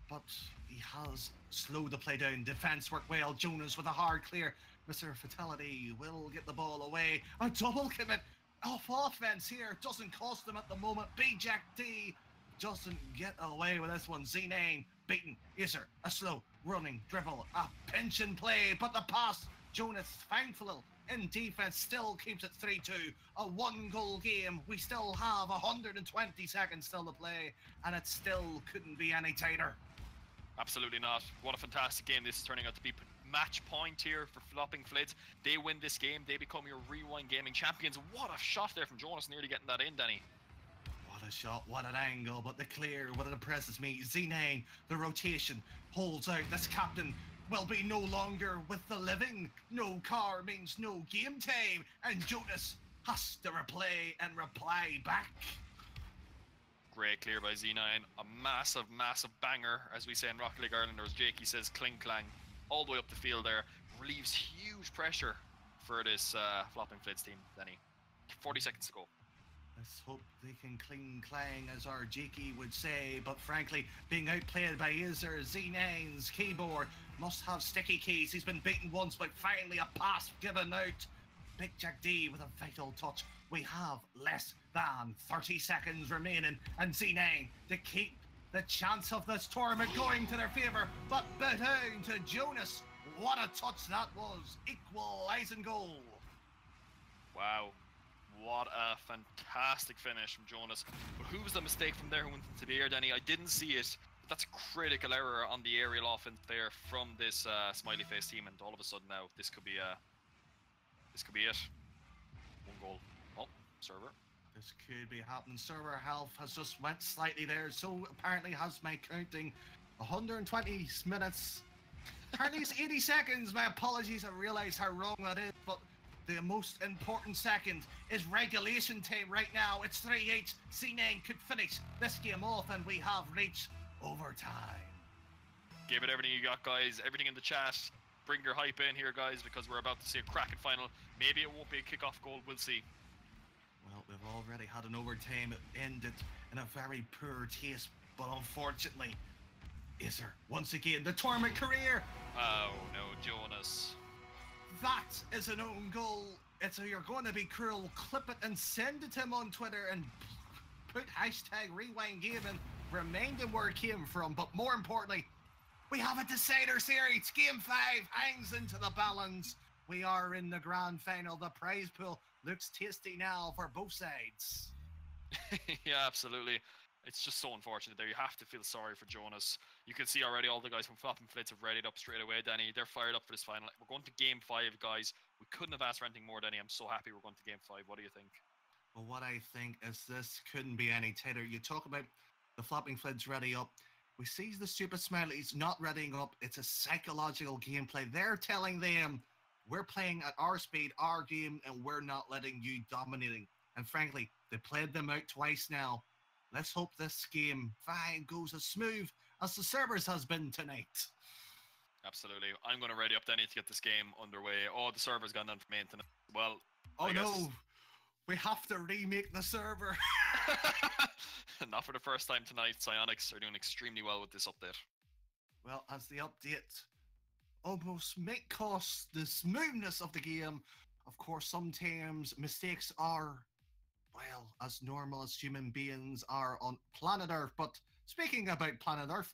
[SPEAKER 1] but he has slowed the play down. Defense work well. Jonas with a hard clear. Mr. Fatality will get the ball away. A double commit. Off offense here, doesn't cost them at the moment. B-Jack D doesn't get away with this one. Z9 beaten. Izzer, a slow running dribble, a pinch and play, but the pass, Jonas thankful in defense still keeps it 3-2. A 1-goal game. We still have 120 seconds still to play, and it still couldn't be any tighter.
[SPEAKER 2] Absolutely not. What a fantastic game this is turning out to be. Match point here for Flopping Flids. They win this game, they become your Rewind Gaming champions. What a shot there from Jonas, nearly getting that in, Danny.
[SPEAKER 1] What a shot, what an angle, but the clear, what it impresses me. Z9, the rotation, holds out. This captain will be no longer with the living. No car means no game time, and Jonas has to replay and reply back.
[SPEAKER 2] Great clear by Z9. A massive, massive banger, as we say in Rocket League Ireland, or as Jakey says, cling clang. All the way up the field there, relieves huge pressure for this Flopping Flids team, Danny. 40 seconds to go.
[SPEAKER 1] Let's hope they can cling clang, as our Jakey would say, but frankly, being outplayed by Izzer, Z9's keyboard must have sticky keys. He's been beaten once, but finally a pass given out. Big Jack D with a vital touch. We have less than 30 seconds remaining, and Z9 to keep the chance of this tournament going to their favour, but down to Jonas. What a touch that was. Equalising goal.
[SPEAKER 2] Wow. What a fantastic finish from Jonas. But who was the mistake from there who went into the air, Danny? I didn't see it. That's a critical error on the aerial offense there from this smiley face team, and all of a sudden now this could be it. One goal. Oh, server.
[SPEAKER 1] This could be happening. Server health has just went slightly there, so apparently has my counting 120 minutes. Apparently it's 80 seconds. My apologies, I realise how wrong that is, but the most important second is regulation time right now. It's 3-8. C9 could finish this game off, and we have reached overtime.
[SPEAKER 2] Give it everything you got, guys. Everything in the chat. Bring your hype in here, guys, because we're about to see a cracking final. Maybe it won't be a kickoff goal. We'll see.
[SPEAKER 1] Well, we've already had an overtime. It ended in a very poor taste, but unfortunately, Isser, once again, the tournament career.
[SPEAKER 2] Oh no, Jonas.
[SPEAKER 1] That is an own goal. It's a, you're going to be cruel. Clip it and send it to him on Twitter and put hashtag rewind gaming. Remind him where it came from. But more importantly, we have a decider series. Game 5 hangs into the balance. We are in the grand final. The prize pool looks tasty now for both sides.
[SPEAKER 2] Yeah, absolutely. It's just so unfortunate there. You have to feel sorry for Jonas. You can see already all the guys from Flop and Flits have readied up straight away, Danny. They're fired up for this final. We're going to game 5, guys. We couldn't have asked for anything more, Danny. I'm so happy we're going to game 5. What do you think?
[SPEAKER 1] Well, what I think is this couldn't be any tighter. You talk about the Flopping Flits ready up. We see the Stupid Smileys not readying up. It's a psychological gameplay. They're telling them, we're playing at our speed, our game, and we're not letting you dominating. And frankly, they played them out twice now. Let's hope this game 5 goes as smooth as the servers has been tonight.
[SPEAKER 2] Absolutely. I'm going to ready up, Danny, to get this game underway. Oh, the server's gone down for maintenance. Well,
[SPEAKER 1] oh no, we have to remake the server.
[SPEAKER 2] Not for the first time tonight. Psionics are doing extremely well with this update.
[SPEAKER 1] Well, as the update almost make cost the smoothness of the game, of course, sometimes mistakes are, well, as normal as human beings are on planet Earth. But speaking about planet Earth,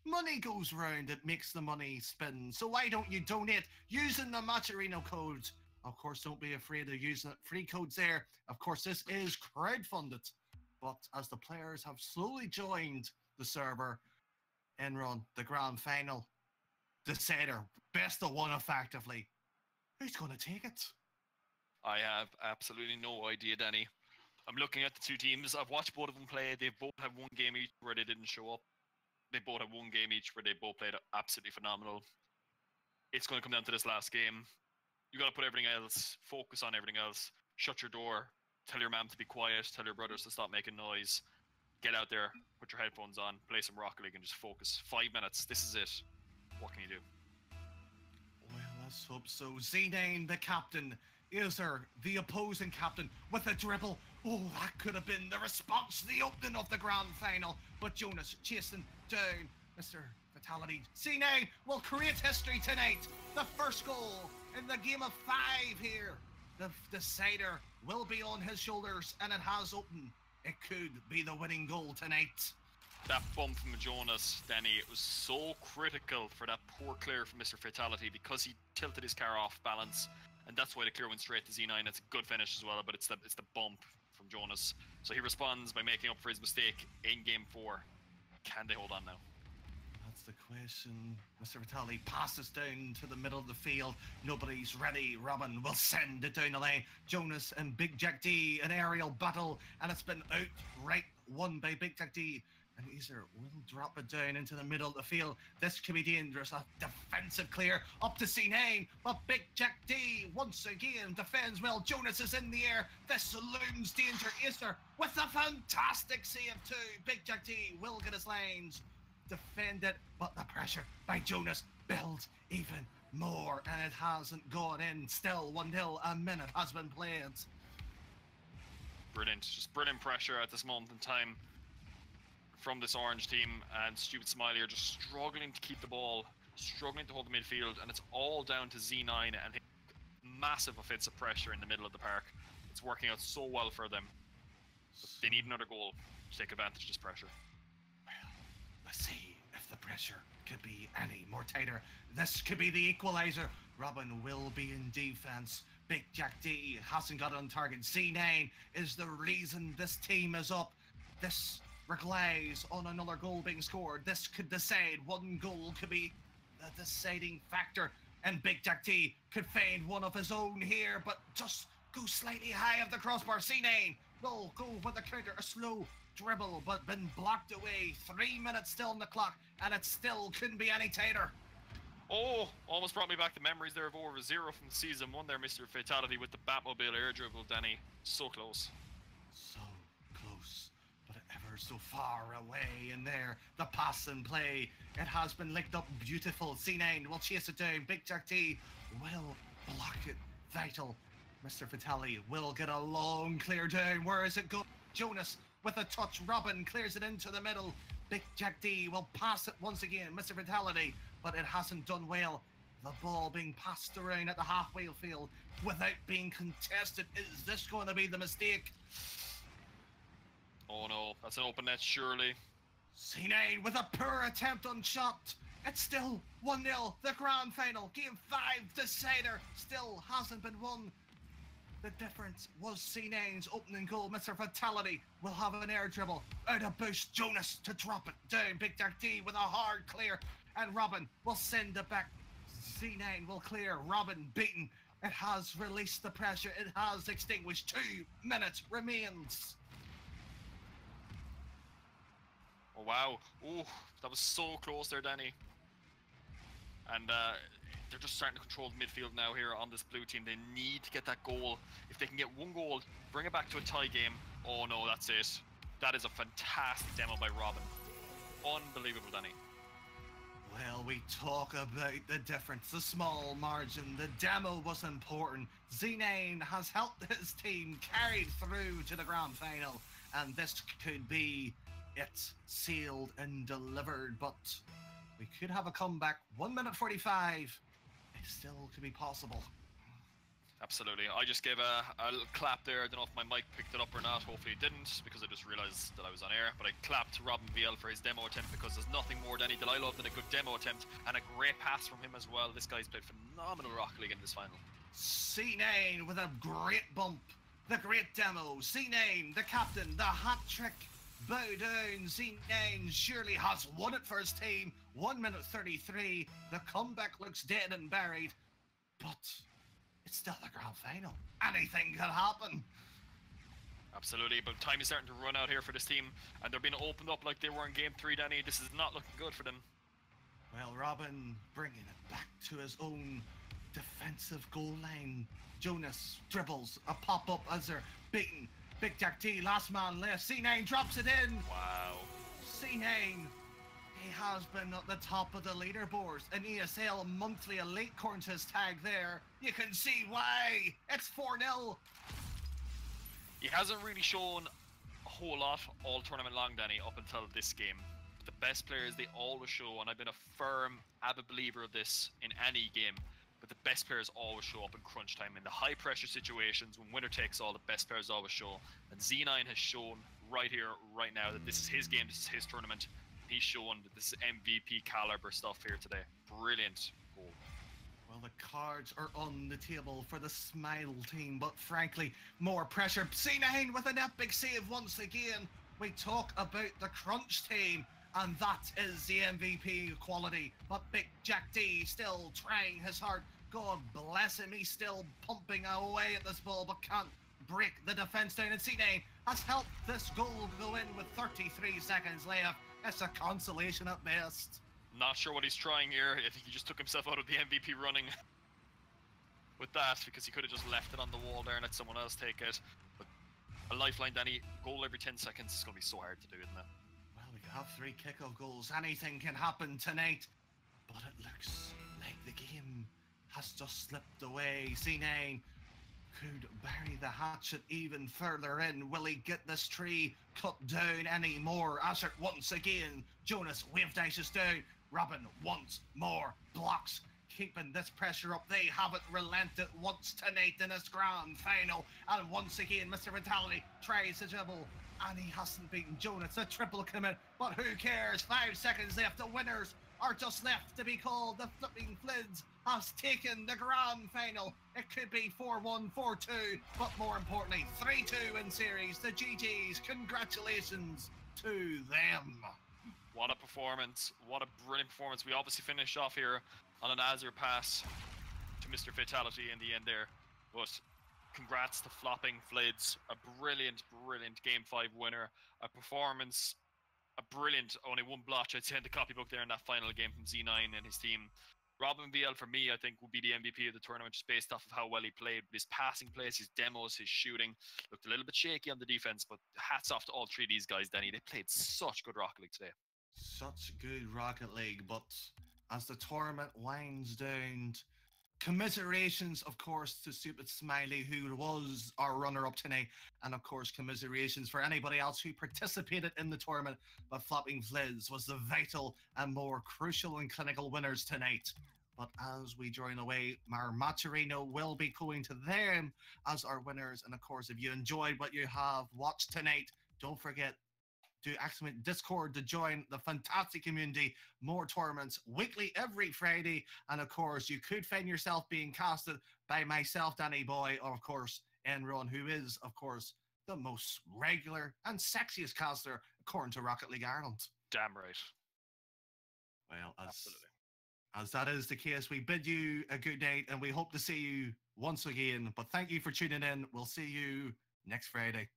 [SPEAKER 1] money goes round, it makes the money spin. So why don't you donate using the Matcherino code? Of course, don't be afraid of using it. Free codes there. Of course, this is crowdfunded. But as the players have slowly joined the server, Enron, the grand final, decider, best of one effectively. Who's going to take it?
[SPEAKER 2] I have absolutely no idea, Danny. I'm looking at the two teams. I've watched both of them play. They both have one game each where they didn't show up. They both have one game each where they both played absolutely phenomenal. It's going to come down to this last game. You got to put everything else, focus on everything else. Shut your door. Tell your mom to be quiet. Tell your brothers to stop making noise. Get out there, put your headphones on, play some Rocket League and just focus. 5 minutes. This is it. What can you do?
[SPEAKER 1] Well, let's hope so. Z9, the captain. Isser, the opposing captain, with a dribble. Oh, that could have been the response to the opening of the grand final. But Jonas chasing down Mr. Vitality. C9 will create history tonight. The first goal in the game of 5 here. The decider will be on his shoulders, and it has opened. It could be the winning goal tonight.
[SPEAKER 2] That bump from Jonas, Danny, it was so critical for that poor clear from Mr. Fatality because he tilted his car off balance, and that's why the clear went straight to Z9. It's a good finish as well, but it's the bump from Jonas. So he responds by making up for his mistake in game 4. Can they hold on now?
[SPEAKER 1] That's the question. Mr. Vitali passes down to the middle of the field. Nobody's ready. Robin will send it down the lane. Jonas and Big Jack D, an aerial battle, and it's been outright won by Big Jack D. And Isser will drop it down into the middle of the field. This could be dangerous. A defensive clear up to C9. But Big Jack D once again defends well. Jonas is in the air. This looms danger. Isser with a fantastic save too. Big Jack D will get his lines. Defend it, but the pressure by Jonas builds even more. And it hasn't gone in. Still 1-0. A minute has been played.
[SPEAKER 2] Brilliant. Just brilliant pressure at this moment in time from this orange team, and Stupid Smiley are just struggling to keep the ball, struggling to hold the midfield, and it's all down to Z9 and massive offensive pressure in the middle of the park. It's working out so well for them. But they need another goal to take advantage of this pressure.
[SPEAKER 1] Well, let's see if the pressure could be any more tighter. This could be the equalizer. Robin will be in defense. Big Jack D hasn't got on target. Z9 is the reason this team is up. This relies on another goal being scored. This could decide. One goal could be the deciding factor. And Big Jack T could find one of his own here, but just go slightly high of the crossbar. C9 will go with the counter. A slow dribble, but been blocked away. 3 minutes still on the clock, and it still couldn't be any tighter.
[SPEAKER 2] Oh, almost brought me back to memories there of over 0 from season 1 there, Mr. Fatality, with the Batmobile air dribble, Danny. So close.
[SPEAKER 1] So close, but ever so far away in there. The pass and play, it has been licked up beautiful. C9 will chase it down. Big Jack T will block it. Vital. Mr. Fatality will get a long clear down. Where is it going? Jonas with a touch. Robin clears it into the middle. Big Jack D will pass it once again. Mr. Fatality, but it hasn't done well. The ball being passed around at the halfway field without being contested. Is this going to be the mistake?
[SPEAKER 2] Oh no, that's an open net, surely.
[SPEAKER 1] C9 with a poor attempt on shot. It's still 1-0. The grand final. Game 5 decider still hasn't been won. The difference was C9's opening goal. Mr. Fatality will have an air dribble. Out of boost, Jonas to drop it down. Big Jack D with a hard clear. And Robin will send it back. C9 will clear. Robin beaten. It has released the pressure. It has extinguished. 2 minutes remains.
[SPEAKER 2] Oh wow. Ooh, that was so close there, Danny. And they're just starting to control the midfield now here on this blue team. They need to get that goal. If they can get one goal, bring it back to a tie game. Oh no, that's it. That is a fantastic demo by Robin. Unbelievable, Danny.
[SPEAKER 1] Well, we talk about the difference, the small margin. The demo was important. Z9 has helped his team carry through to the grand final, and this could be it, sealed and delivered, but we could have a comeback. 1 minute 45. It still could be possible.
[SPEAKER 2] Absolutely. I just gave a little clap there. I don't know if my mic picked it up or not. Hopefully it didn't, because I just realized that I was on air. But I clapped Robin VL for his demo attempt, because there's nothing more, Danny, that I love than a good demo attempt, and a great pass from him as well. This guy's played phenomenal Rocket League in this final.
[SPEAKER 1] C9 with a great bump. The great demo. C9, the captain, the hat trick. Bow down. C9 surely has won it for his team. 1 minute 33. The comeback looks dead and buried, but it's still the grand final. Anything could happen.
[SPEAKER 2] Absolutely, but time is starting to run out here for this team, and they're being opened up like they were in Game 3, Danny. This is not looking good for them.
[SPEAKER 1] Well, Robin bringing it back to his own defensive goal line. Jonas dribbles a pop-up as they're beaten. Big Jack T, last man left. C9 drops it in.
[SPEAKER 2] Wow.
[SPEAKER 1] C9, he has been at the top of the leaderboards. An ESL monthly elite contest tag there. You can see why. It's 4-0.
[SPEAKER 2] He hasn't really shown a whole lot all tournament long, Danny, up until this game. The best players, they always show, and I've been a firm, avid believer of this in any game, but the best players always show up in crunch time. In the high pressure situations, when winner takes all, the best players always show. And Z9 has shown right here, right now, that this is his game, this is his tournament. He's shown that this is MVP caliber stuff here today. Brilliant goal.
[SPEAKER 1] Well, the cards are on the table for the Smile team, but frankly, more pressure. C9 with an epic save once again. We talk about the crunch team, and that is the MVP quality. But Big Jack D still trying his hard. God bless him, he's still pumping away at this ball, but can't break the defense down. And C9 has helped this goal go in with 33 seconds left. It's a consolation at best.
[SPEAKER 2] Not sure what he's trying here. I think he just took himself out of the MVP running with that, because he could have just left it on the wall there and let someone else take it. But a lifeline, Danny, goal every 10 seconds is going to be so hard to do, isn't it?
[SPEAKER 1] Well, we have 3 kickoff goals. Anything can happen tonight, but it looks like the game has just slipped away. C9 could bury the hatchet even further in. Will he get this tree cut down anymore? As it once again, Jonas wave dashes down. Robin once more blocks, keeping this pressure up. They haven't relented once tonight in this grand final. And once again, Mr. Vitality tries to dribble, and he hasn't beaten Jonas. A triple commit, but who cares? 5 seconds left. The winners are just left to be called. The Flipping Flids has taken the grand final. It could be 4-1, 4-2, but more importantly, 3-2 in series. The GGs, congratulations to them.
[SPEAKER 2] What a performance. What a brilliant performance. We obviously finished off here on an Azure pass to Mr. Fatality in the end there. But congrats to Flopping Flids. A brilliant, brilliant Game 5 winner. A performance, a brilliant, only one blotch I'd say in the copybook there in that final game from Z9 and his team. Robin VL for me, I think, will be the MVP of the tournament just based off of how well he played. His passing plays, his demos, his shooting. Looked a little bit shaky on the defense, but hats off to all three of these guys, Danny. They played such good Rocket League today.
[SPEAKER 1] Such good Rocket League, but as the tournament winds down, commiserations, of course, to Stupid Smiley, who was our runner-up tonight, and of course, commiserations for anybody else who participated in the tournament, but Flopping Fliz was the vital and more crucial and clinical winners tonight. But as we join away, our Maturino will be going to them as our winners, and of course, if you enjoyed what you have watched tonight, don't forget to activate Discord to join the fantastic community. More tournaments weekly every Friday. And of course, you could find yourself being casted by myself, Danny Boy, or of course, Enron, who is, of course, the most regular and sexiest caster according to Rocket League Ireland.
[SPEAKER 2] Damn right.
[SPEAKER 1] Well, as that is the case, we bid you a good night and we hope to see you once again. But thank you for tuning in. We'll see you next Friday.